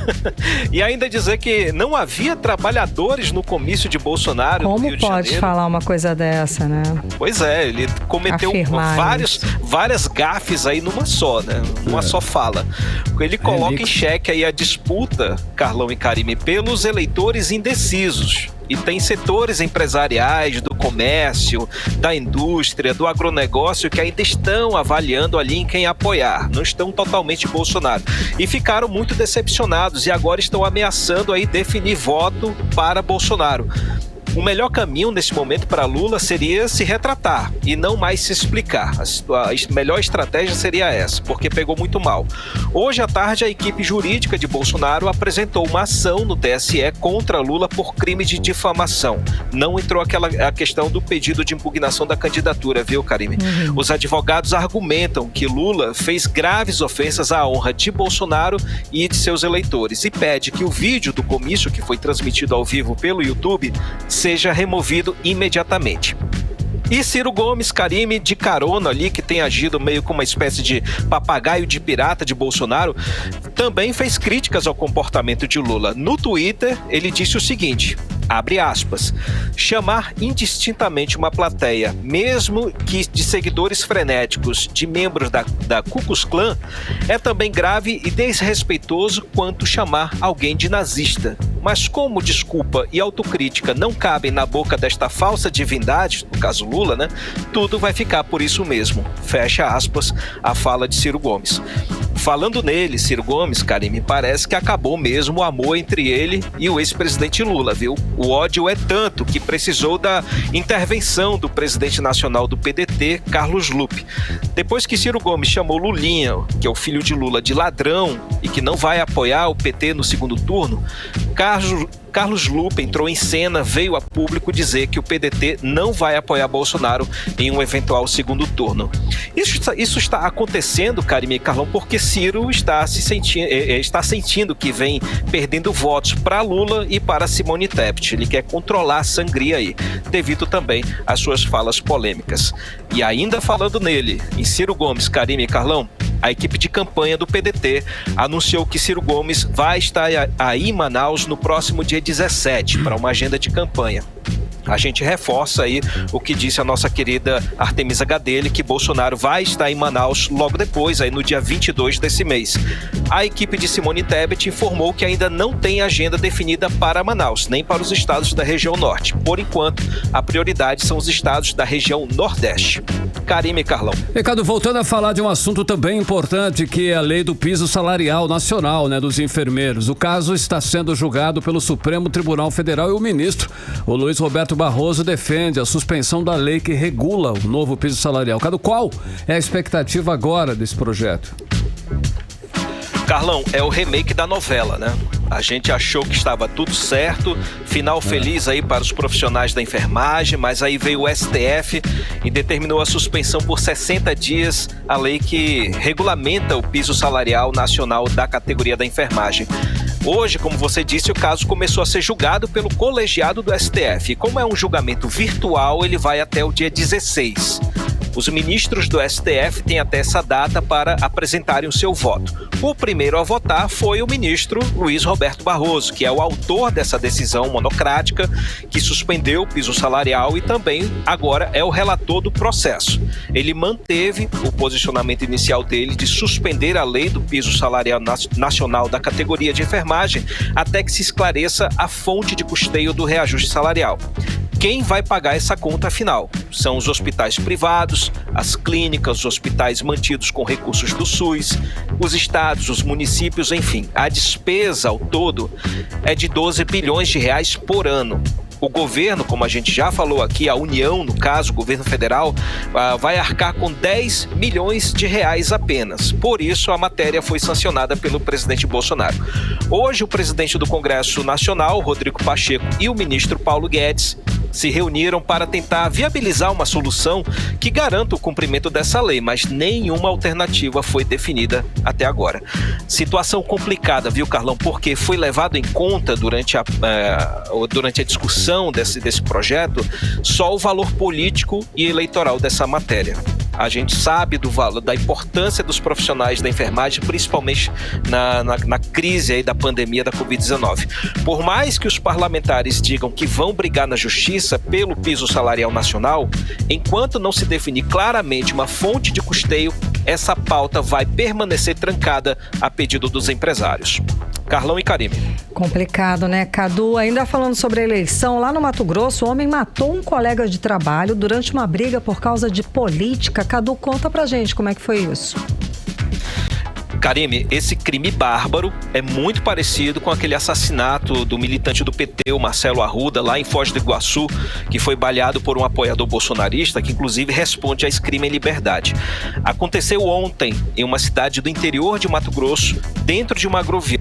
e ainda dizer que não havia trabalhadores no comício de Bolsonaro no Rio de Janeiro. Como pode falar uma coisa dessa, né? Pois é, ele cometeu várias gafes aí numa só, né? Numa só fala. Ele coloca em xeque aí a disputa, Carlão e Karime, pelos eleitores indecisos. E tem setores empresariais, do comércio, da indústria, do agronegócio que ainda estão avaliando ali em quem apoiar. Não estão totalmente Bolsonaro. E ficaram muito decepcionados e agora estão ameaçando aí definir voto para Bolsonaro. O melhor caminho nesse momento para Lula seria se retratar e não mais se explicar. A melhor estratégia seria essa, porque pegou muito mal. Hoje à tarde, a equipe jurídica de Bolsonaro apresentou uma ação no TSE contra Lula por crime de difamação. Não entrou a questão do pedido de impugnação da candidatura, viu, Karime? Os advogados argumentam que Lula fez graves ofensas à honra de Bolsonaro e de seus eleitores e pede que o vídeo do comício, que foi transmitido ao vivo pelo YouTube, seja removido imediatamente. E Ciro Gomes, Karime, de carona ali, que tem agido meio como uma espécie de papagaio de pirata de Bolsonaro, também fez críticas ao comportamento de Lula. No Twitter, ele disse o seguinte, abre aspas, chamar indistintamente uma plateia, mesmo que de seguidores frenéticos, de membros da Ku Klux Klan, é também grave e desrespeitoso quanto chamar alguém de nazista. Mas como desculpa e autocrítica não cabem na boca desta falsa divindade, no caso Lula, né? Tudo vai ficar por isso mesmo. Fecha aspas, a fala de Ciro Gomes. Falando nele, Ciro Gomes, Karime, parece que acabou mesmo o amor entre ele e o ex-presidente Lula, viu? O ódio é tanto que precisou da intervenção do presidente nacional do PDT, Carlos Lupe. Depois que Ciro Gomes chamou Lulinha, que é o filho de Lula, de ladrão e que não vai apoiar o PT no segundo turno, Carlos Lupe entrou em cena, veio a público dizer que o PDT não vai apoiar Bolsonaro em um eventual segundo turno. Isso está acontecendo, Karime e Carlão, porque Ciro está sentindo que vem perdendo votos para Lula e para Simone Tebet. Ele quer controlar a sangria aí, devido também às suas falas polêmicas. E ainda falando nele, em Ciro Gomes, Karime e Carlão, a equipe de campanha do PDT anunciou que Ciro Gomes vai estar aí em Manaus no próximo dia 17 para uma agenda de campanha. A gente reforça aí o que disse a nossa querida Artemisa Gadelha, que Bolsonaro vai estar em Manaus logo depois, aí no dia 22 desse mês. A equipe de Simone Tebet informou que ainda não tem agenda definida para Manaus, nem para os estados da região norte. Por enquanto, a prioridade são os estados da região nordeste. Karime e Carlão. Ricardo, voltando a falar de um assunto também importante, que é a lei do piso salarial nacional, dos enfermeiros. O caso está sendo julgado pelo Supremo Tribunal Federal e o ministro, o Luiz Roberto Barroso, defende a suspensão da lei que regula o novo piso salarial. Qual é a expectativa agora desse projeto? Carlão, é o remake da novela, né? A gente achou que estava tudo certo, final feliz aí para os profissionais da enfermagem, mas aí veio o STF e determinou a suspensão por 60 dias, a lei que regulamenta o piso salarial nacional da categoria da enfermagem. Hoje, como você disse, o caso começou a ser julgado pelo colegiado do STF. E como é um julgamento virtual, ele vai até o dia 16. Os ministros do STF têm até essa data para apresentarem o seu voto. O primeiro a votar foi o ministro Luiz Roberto Barroso, que é o autor dessa decisão monocrática que suspendeu o piso salarial e também agora é o relator do processo. Ele manteve o posicionamento inicial dele de suspender a lei do piso salarial nacional da categoria de enfermagem até que se esclareça a fonte de custeio do reajuste salarial. Quem vai pagar essa conta, afinal? São os hospitais privados, as clínicas, os hospitais mantidos com recursos do SUS, os estados, os municípios, enfim. A despesa ao todo é de 12 bilhões de reais por ano. O governo, como a gente já falou aqui, a União, no caso, o governo federal, vai arcar com 10 milhões de reais apenas. Por isso, a matéria foi sancionada pelo presidente Bolsonaro. Hoje, o presidente do Congresso Nacional, Rodrigo Pacheco, e o ministro Paulo Guedes se reuniram para tentar viabilizar uma solução que garanta o cumprimento dessa lei, mas nenhuma alternativa foi definida até agora. Situação complicada, viu, Carlão? Porque foi levado em conta durante a discussão desse projeto só o valor político e eleitoral dessa matéria. A gente sabe do valor, da importância dos profissionais da enfermagem, principalmente na crise aí da pandemia da Covid-19. Por mais que os parlamentares digam que vão brigar na justiça pelo piso salarial nacional, enquanto não se definir claramente uma fonte de custeio, essa pauta vai permanecer trancada a pedido dos empresários. Carlão e Karime. Complicado, né, Cadu? Ainda falando sobre a eleição, lá no Mato Grosso, o homem matou um colega de trabalho durante uma briga por causa de política. Cadu, conta pra gente como é que foi isso. Karime, esse crime bárbaro é muito parecido com aquele assassinato do militante do PT, o Marcelo Arruda, lá em Foz do Iguaçu, que foi baleado por um apoiador bolsonarista, que inclusive responde a esse crime em liberdade. Aconteceu ontem em uma cidade do interior de Mato Grosso, dentro de uma agrovia.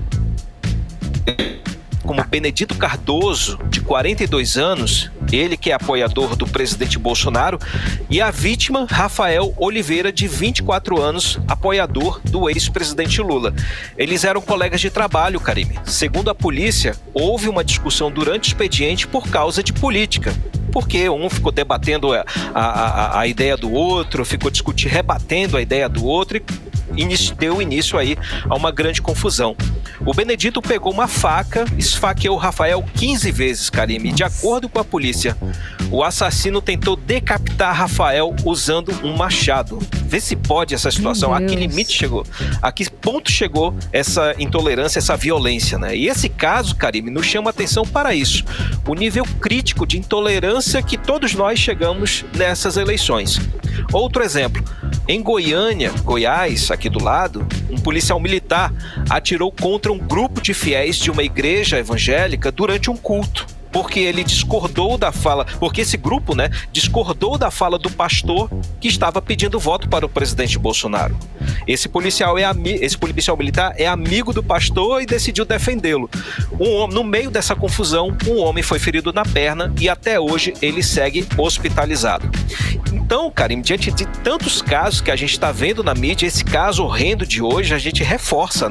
Como Benedito Cardoso, de 42 anos, ele que é apoiador do presidente Bolsonaro, e a vítima, Rafael Oliveira, de 24 anos, apoiador do ex-presidente Lula. Eles eram colegas de trabalho, Karime. Segundo a polícia, houve uma discussão durante o expediente por causa de política. Porque um ficou debatendo a ideia do outro, ficou rebatendo a ideia do outro e deu início aí a uma grande confusão. O Benedito pegou uma faca, esfaqueou o Rafael 15 vezes, Karime. De acordo com a polícia, o assassino tentou decapitar Rafael usando um machado. Vê se pode essa situação. A que limite chegou? A que ponto chegou essa intolerância, essa violência, né? E esse caso, Karime, nos chama atenção para isso. O nível crítico de intolerância que todos nós chegamos nessas eleições. Outro exemplo. Em Goiânia, Goiás, aqui do lado, um policial militar atirou contra um grupo de fiéis de uma igreja evangélica durante um culto. Porque ele discordou da fala, porque esse grupo, discordou da fala do pastor que estava pedindo voto para o presidente Bolsonaro. Esse policial militar é amigo do pastor e decidiu defendê-lo. No meio dessa confusão, um homem foi ferido na perna e até hoje ele segue hospitalizado. Então, Karime, diante de tantos casos que a gente está vendo na mídia, esse caso horrendo de hoje, a gente reforça,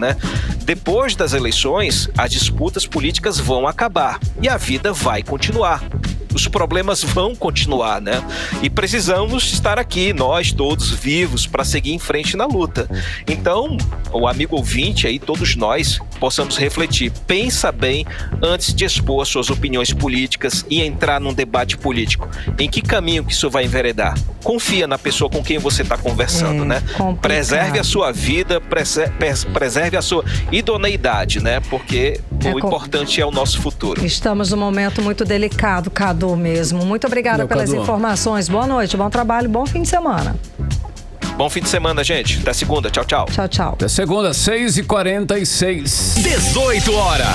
Depois das eleições, as disputas políticas vão acabar e a vida vai continuar. os problemas vão continuar, né? E precisamos estar aqui, nós todos vivos, para seguir em frente na luta. Então, o amigo ouvinte aí, todos nós, possamos refletir. Pensa bem antes de expor suas opiniões políticas e entrar num debate político. Em que caminho que isso vai enveredar? Confia na pessoa com quem você está conversando, né? Complicado. Preserve a sua vida, preserve a sua idoneidade, né? Porque o importante é o nosso futuro. Estamos num momento muito delicado, Cadu, mesmo. Muito obrigada pelas informações. Boa noite, bom trabalho, bom fim de semana. Bom fim de semana, gente. Até segunda. Tchau, tchau. Tchau, tchau. Até segunda, 6h46. 18 horas.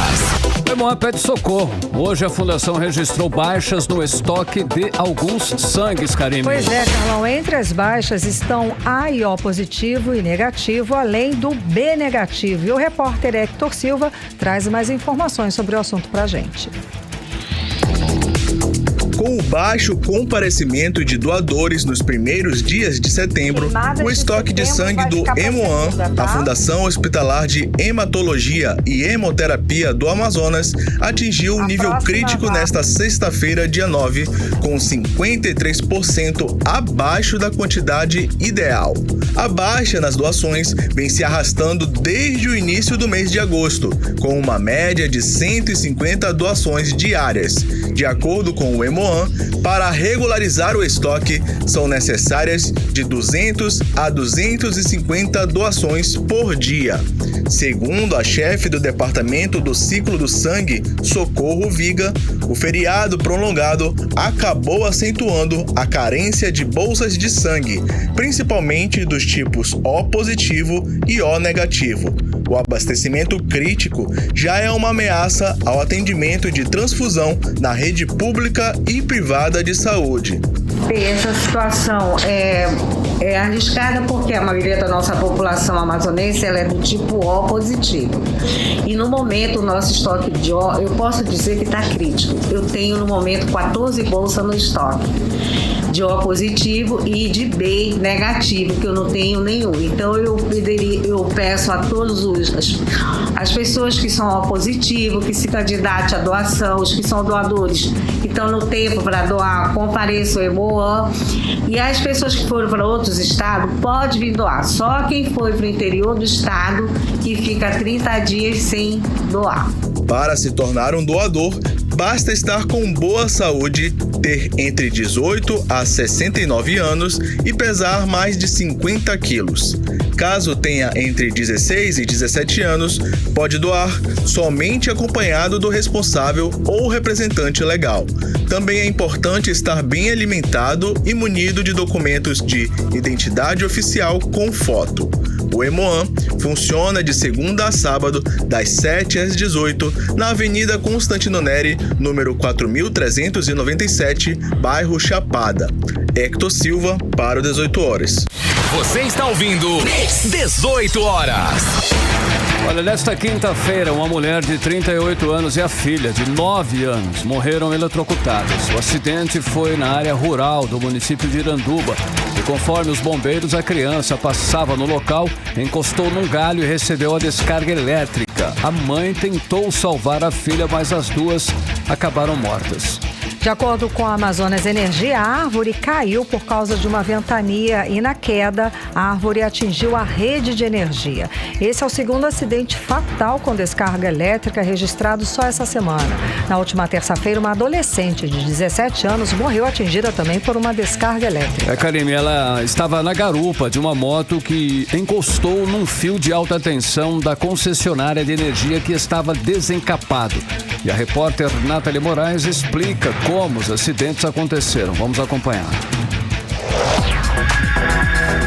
O Hemoan pede socorro. Hoje a Fundação registrou baixas no estoque de alguns sangues, Karime. Pois é, Carlão. Entre as baixas estão A e O positivo e negativo, além do B negativo. E o repórter Hector Silva traz mais informações sobre o assunto pra gente. Com o baixo comparecimento de doadores nos primeiros dias de setembro, o estoque de sangue do Hemoan, a Fundação Hospitalar de Hematologia e Hemoterapia do Amazonas, atingiu um nível crítico nesta sexta-feira, dia 9, com 53% abaixo da quantidade ideal. A baixa nas doações vem se arrastando desde o início do mês de agosto, com uma média de 150 doações diárias. De acordo com o Hemoan, para regularizar o estoque, são necessárias de 200 a 250 doações por dia. Segundo a chefe do Departamento do Ciclo do Sangue, Socorro Viga, o feriado prolongado acabou acentuando a carência de bolsas de sangue, principalmente dos tipos O positivo e O negativo. O abastecimento crítico já é uma ameaça ao atendimento de transfusão na rede pública e privada de saúde. Essa situação é arriscada porque a maioria da nossa população amazonense ela é do tipo O positivo. E no momento o nosso estoque de O, eu posso dizer que está crítico. Eu tenho no momento 14 bolsas no estoque de O positivo e de B negativo, que eu não tenho nenhum. Então eu peço a todos as pessoas que são O positivo, que se candidatem à doação, os que são doadores, que estão no tempo para doar, compareçam ao Hemoan. E as pessoas que foram para outros estados, pode vir doar. Só quem foi para o interior do estado que fica 30 dias sem doar. Para se tornar um doador, basta estar com boa saúde, ter entre 18 a 69 anos e pesar mais de 50 quilos. Caso tenha entre 16 e 17 anos, pode doar somente acompanhado do responsável ou representante legal. Também é importante estar bem alimentado e munido de documentos de identidade oficial com foto. O Hemoan funciona de segunda a sábado, das 7 às 18, na Avenida Constantino Neri, número 4397, bairro Chapada. Hector Silva, para o 18 horas. Você está ouvindo 18 horas. Olha, nesta quinta-feira, uma mulher de 38 anos e a filha de 9 anos morreram eletrocutadas. O acidente foi na área rural do município de Iranduba. E conforme os bombeiros, a criança passava no local, encostou num galho e recebeu a descarga elétrica. A mãe tentou salvar a filha, mas as duas acabaram mortas. De acordo com a Amazonas Energia, a árvore caiu por causa de uma ventania e, na queda, a árvore atingiu a rede de energia. Esse é o segundo acidente fatal com descarga elétrica registrado só essa semana. Na última terça-feira, uma adolescente de 17 anos morreu atingida também por uma descarga elétrica. Karime, ela estava na garupa de uma moto que encostou num fio de alta tensão da concessionária de energia que estava desencapado. E a repórter Nathalie Moraes explica como os acidentes aconteceram. Vamos acompanhar.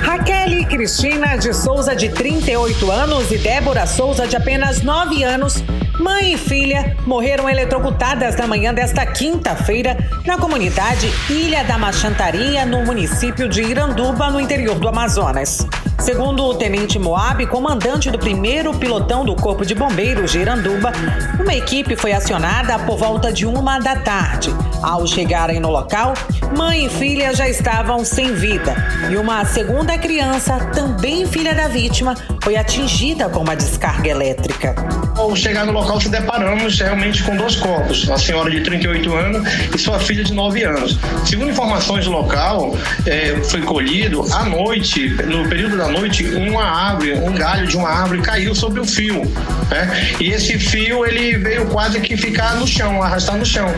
Raquel Cristina de Souza, de 38 anos, e Débora Souza, de apenas 9 anos, mãe e filha, morreram eletrocutadas na manhã desta quinta-feira na comunidade Ilha da Machantaria, no município de Iranduba, no interior do Amazonas. Segundo o Tenente Moab, comandante do 1º Pilotão do Corpo de Bombeiros de Iranduba, uma equipe foi acionada por volta de 1 da tarde. Ao chegarem no local, mãe e filha já estavam sem vida e uma segunda criança, também filha da vítima, foi atingida com uma descarga elétrica. Ao chegar no local, se deparamos realmente com 2 corpos, a senhora de 38 anos e sua filha de 9 anos. Segundo informações do local, foi colhido à noite, no período da noite, um galho de uma árvore caiu sobre o fio, né? E esse fio, ele veio quase que ficar no chão, arrastar no chão.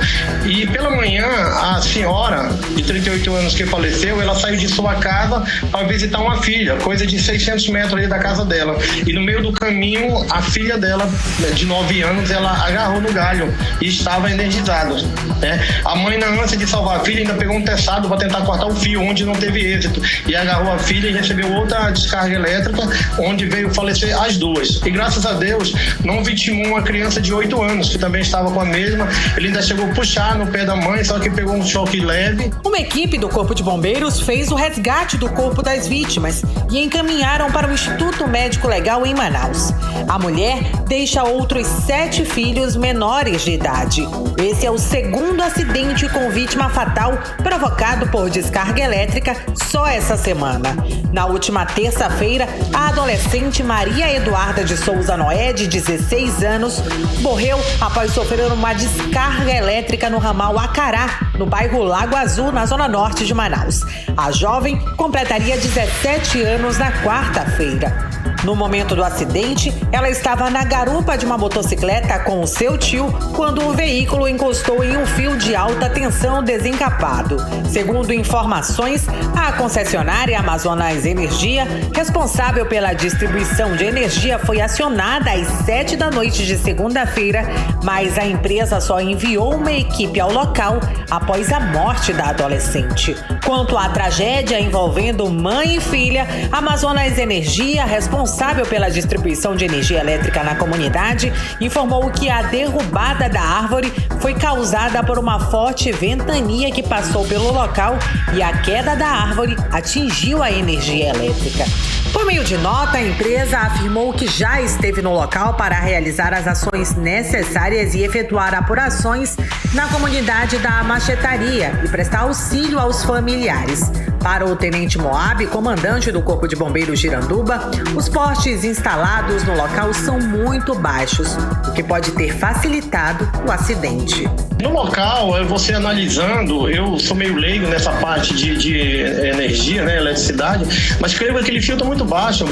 E pela manhã, a senhora de 38 anos que faleceu, ela saiu de sua casa para visitar uma filha, coisa de 600 metros ali da casa dela. E no meio do caminho, a filha dela, de 9 anos, ela agarrou no galho e estava energizada, né? A mãe, na ânsia de salvar a filha, ainda pegou um teçado para tentar cortar o fio, onde não teve êxito, e agarrou a filha e recebeu outra descarga elétrica, onde veio falecer as 2. E graças a Deus, não vitimou uma criança de 8 anos, que também estava com a mesma. Ele ainda chegou a puxar no pé da mãe, só que pegou um choque leve. Uma equipe do Corpo de Bombeiros fez o resgate do corpo das vítimas e encaminharam para o Instituto Médico Legal em Manaus. A mulher deixa outros 7 filhos menores de idade. Esse é o segundo acidente com vítima fatal provocado por descarga elétrica só essa semana. Na última terça-feira, a adolescente Maria Eduarda de Souza Noé, de 16 anos, morreu após sofrer uma descarga elétrica no ramal Acará, no bairro Lago Azul, na zona norte de Manaus. A jovem completaria 17 anos na quarta-feira. No momento do acidente, ela estava na garupa de uma motocicleta com o seu tio quando o veículo encostou em um fio de alta tensão desencapado. Segundo informações, a concessionária Amazonas Energia, responsável pela distribuição de energia, foi acionada às 7 da noite de segunda-feira, mas a empresa só enviou uma equipe ao local após a morte da adolescente. Quanto à tragédia envolvendo mãe e filha, a Amazonas Energia, responsável pela distribuição de energia elétrica na comunidade, informou que a derrubada da árvore foi causada por uma forte ventania que passou pelo local e a queda da árvore atingiu a energia elétrica. Por meio de nota, a empresa afirmou que já esteve no local para realizar as ações necessárias e efetuar apurações na comunidade da Machetaria e prestar auxílio aos familiares. Para o Tenente Moab, comandante do Corpo de Bombeiros de Iranduba, os postes instalados no local são muito baixos, o que pode ter facilitado o acidente. No local, você analisando, eu sou meio leigo nessa parte de energia, né, eletricidade, mas creio que aquele fio está muito baixo.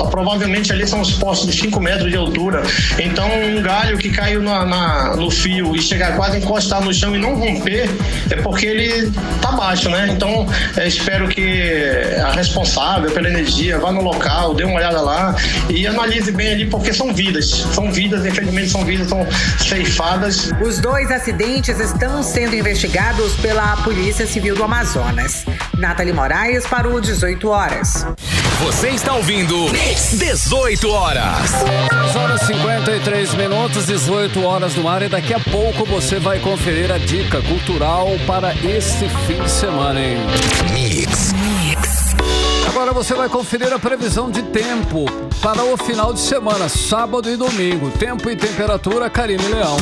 Provavelmente ali são os postes de 5 metros de altura. Então, um galho que caiu no fio e chegar quase a encostar no chão e não romper, é porque ele está baixo, né? Então, espero que a responsável pela energia vá no local, dê uma olhada lá e analise bem ali, porque são vidas, infelizmente são vidas, são ceifadas. Os 2 acidentes estão sendo investigados pela Polícia Civil do Amazonas. Nathalie Moraes para o 18 Horas. Você está ouvindo 18 Horas. 6h53, 18 horas no ar, e daqui a pouco você vai conferir a dica cultural para este fim de semana, hein? Mix. Agora você vai conferir a previsão de tempo para o final de semana, sábado e domingo. Tempo e temperatura, Karine Leão.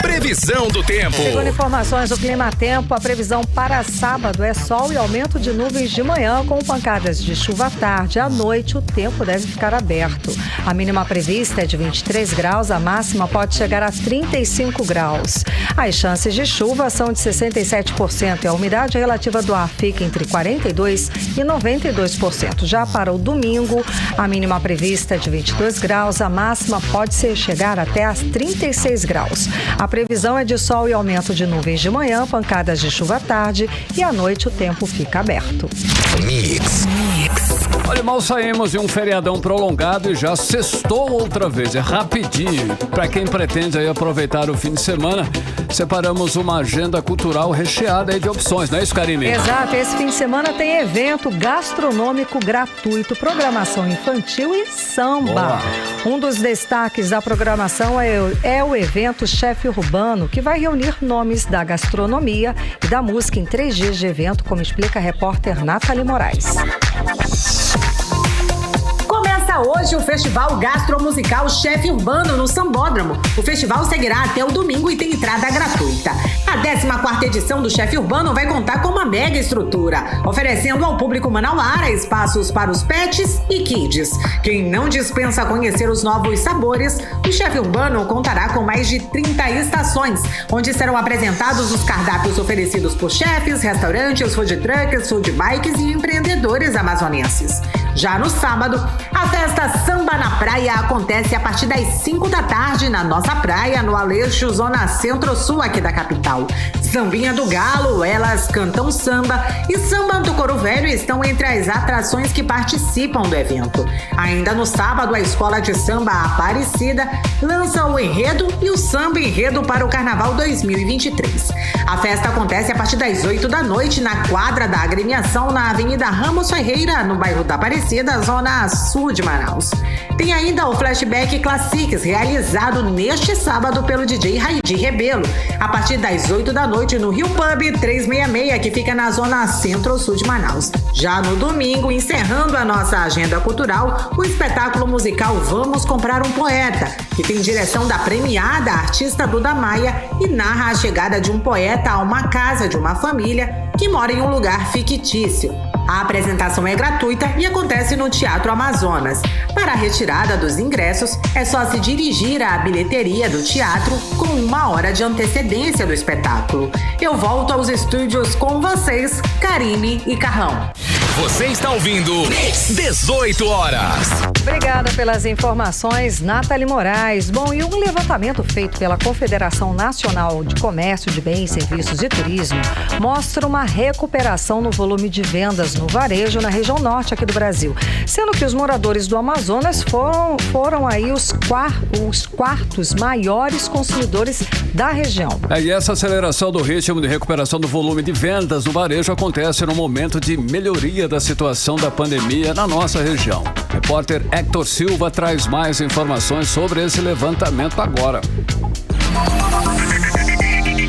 Previsão do tempo. Segundo informações do Clima Tempo, a previsão para sábado é sol e aumento de nuvens de manhã, com pancadas de chuva à tarde. À noite, o tempo deve ficar aberto. A mínima prevista é de 23 graus, a máxima pode chegar a 35 graus. As chances de chuva são de 67% e a umidade relativa do ar fica entre 42% e 92%. Já para o domingo, a mínima prevista é de 22 graus, a máxima pode chegar até a 36 graus. A previsão é de sol e aumento de nuvens de manhã, pancadas de chuva à tarde, e à noite o tempo fica aberto. Mix. Olha, mal saímos de um feriadão prolongado e já sextou outra vez. É rapidinho. Para quem pretende aí aproveitar o fim de semana, separamos uma agenda cultural recheada aí de opções, não é isso, Karine? Exato. Esse fim de semana tem evento gastronômico gratuito, programação infantil e samba. Boa. Um dos destaques da programação é o evento Chefe Urbano, que vai reunir nomes da gastronomia e da música em 3 dias de evento, como explica a repórter Nathalie Moraes. hoje o Festival Gastromusical Chefe Urbano no Sambódromo. O festival seguirá até o domingo e tem entrada gratuita. A 14ª edição do Chefe Urbano vai contar com uma mega estrutura, oferecendo ao público manauara espaços para os pets e kids. Quem não dispensa conhecer os novos sabores, o Chefe Urbano contará com mais de 30 estações, onde serão apresentados os cardápios oferecidos por chefes, restaurantes, food trucks, food bikes e empreendedores amazonenses. Já no sábado, a festa Samba na Praia acontece a partir das 5 da tarde na nossa praia, no Aleixo, zona centro-sul aqui da capital. Sambinha do Galo, Elas Cantam Samba e Samba do Couro Velho estão entre as atrações que participam do evento. Ainda no sábado, a Escola de Samba Aparecida lança o enredo e o samba enredo para o Carnaval 2023. A festa acontece a partir das 8 da noite na quadra da agremiação na Avenida Ramos Ferreira, no bairro da Aparecida, zona sul de Manaus. Tem ainda o Flashback Classics, realizado neste sábado pelo DJ Raidi Rebelo, a partir das 8 da noite no Rio Pub 366, que fica na zona centro-sul de Manaus. Já no domingo, encerrando a nossa agenda cultural, o espetáculo musical Vamos Comprar um Poeta, que tem direção da premiada artista Duda Maia e narra a chegada de um poeta a uma casa de uma família que mora em um lugar fictício. A apresentação é gratuita e acontece no Teatro Amazonas. Para a retirada dos ingressos, é só se dirigir à bilheteria do teatro com 1 hora de antecedência do espetáculo. Eu volto aos estúdios com vocês, Karine e Carlão. Você está ouvindo 18 horas. Obrigada pelas informações, Nathalie Moraes. Bom, e um levantamento feito pela Confederação Nacional de Comércio de Bens, Serviços e Turismo mostra uma recuperação no volume de vendas no varejo na região norte aqui do Brasil, sendo que os moradores do Amazonas foram aí os quartos maiores consumidores da região. E essa aceleração do ritmo de recuperação do volume de vendas no varejo acontece no momento de melhoria da situação da pandemia na nossa região. O repórter Hector Silva traz mais informações sobre esse levantamento agora.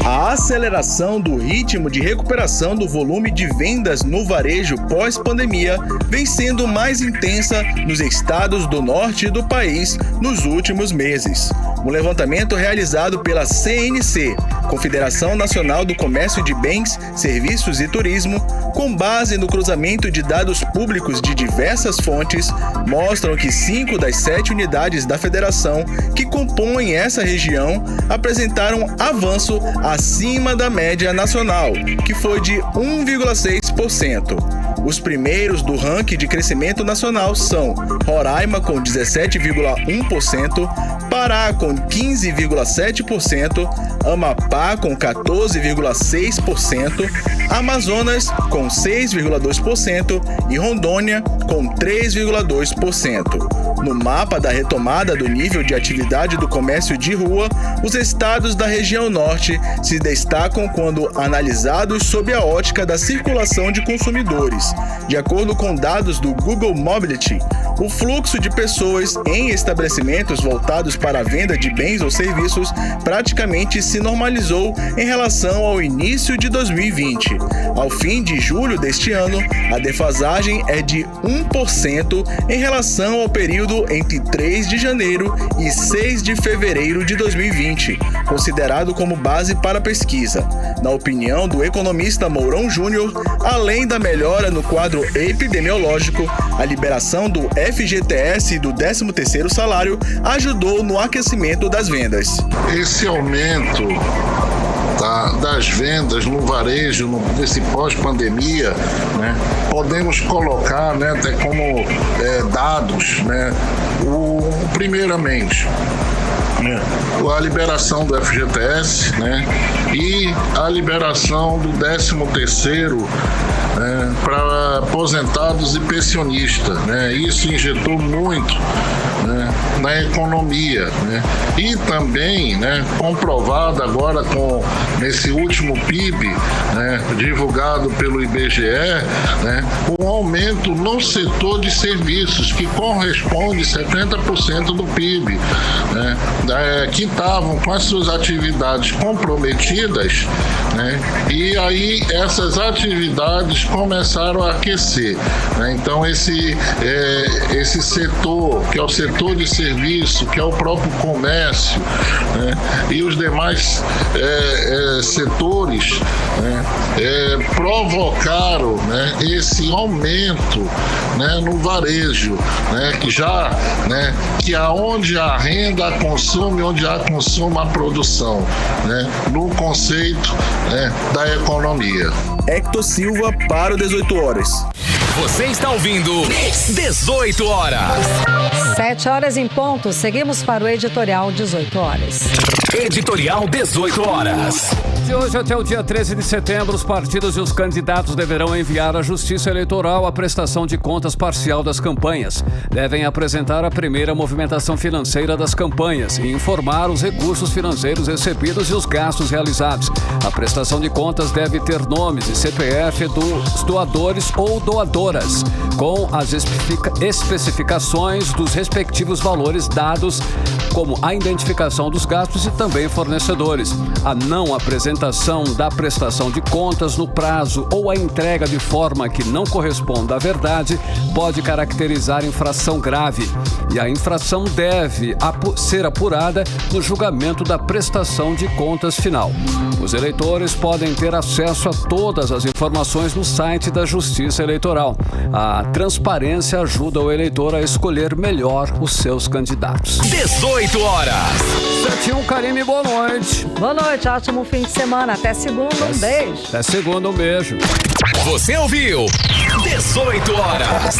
A aceleração do ritmo de recuperação do volume de vendas no varejo pós-pandemia vem sendo mais intensa nos estados do norte do país nos últimos meses. Um levantamento realizado pela CNC, Confederação Nacional do Comércio de Bens, Serviços e Turismo, com base no cruzamento de dados públicos de diversas fontes, mostram que 5 das 7 unidades da federação que compõem essa região apresentaram avanço acima da média nacional, que foi de 1,6%. Os primeiros do ranking de crescimento nacional são Roraima com 17,1%, Pará com 15,7%, Amapá com 14,6%, Amazonas com 6,2% e Rondônia com 3,2%. No mapa da retomada do nível de atividade do comércio de rua, os estados da região norte se destacam quando analisados sob a ótica da circulação de consumidores. De acordo com dados do Google Mobility, o fluxo de pessoas em estabelecimentos voltados para a venda de bens ou serviços praticamente se normalizou em relação ao início de 2020. Ao fim de julho deste ano, a defasagem é de 1% em relação ao período entre 3 de janeiro e 6 de fevereiro de 2020, considerado como base para a pesquisa. Na opinião do economista Mourão Júnior, além da melhora no quadro epidemiológico, a liberação do FGTS e do 13º salário ajudou no aquecimento das vendas. Esse aumento das vendas no varejo, nesse pós-pandemia, né, podemos colocar, né, até como dados, né, primeiramente, a liberação do FGTS, né, e a liberação do 13º para aposentados e pensionistas, né. Isso injetou muito né, na economia, né? E também, né, comprovado agora nesse último PIB, né, divulgado pelo IBGE, né, um aumento no setor de serviços que corresponde a 70% do PIB, né, que estavam com as suas atividades comprometidas, né, e aí essas atividades começaram a aquecer, né? Então esse setor, que é o setor de serviço, que é o próprio comércio, né, e os demais setores, né, provocaram, né, esse aumento, né, no varejo, né, que aonde há renda há consumo, onde há consumo há produção, né, no conceito, né, da economia. Hector Silva para o 18 horas. Você está ouvindo 18 horas. 7 horas em ponto. Seguimos para o editorial 18 horas. Editorial 18 horas. De hoje até o dia 13 de setembro, os partidos e os candidatos deverão enviar à Justiça Eleitoral a prestação de contas parcial das campanhas. Devem apresentar a primeira movimentação financeira das campanhas e informar os recursos financeiros recebidos e os gastos realizados. A prestação de contas deve ter nomes e CPF dos doadores ou doadoras, com as especificações dos respectivos valores dados, como a identificação dos gastos e também fornecedores. A não apresentação da prestação de contas no prazo ou a entrega de forma que não corresponda à verdade pode caracterizar infração grave, e a infração deve ser apurada no julgamento da prestação de contas final. Os eleitores podem ter acesso a todas as informações no site da Justiça Eleitoral. A transparência ajuda o eleitor a escolher melhor os seus candidatos. 18 horas. 7-1, Karime, boa noite. Boa noite, ótimo fim de semana. Até segunda, um beijo. Até segunda, um beijo. Você ouviu 18 horas.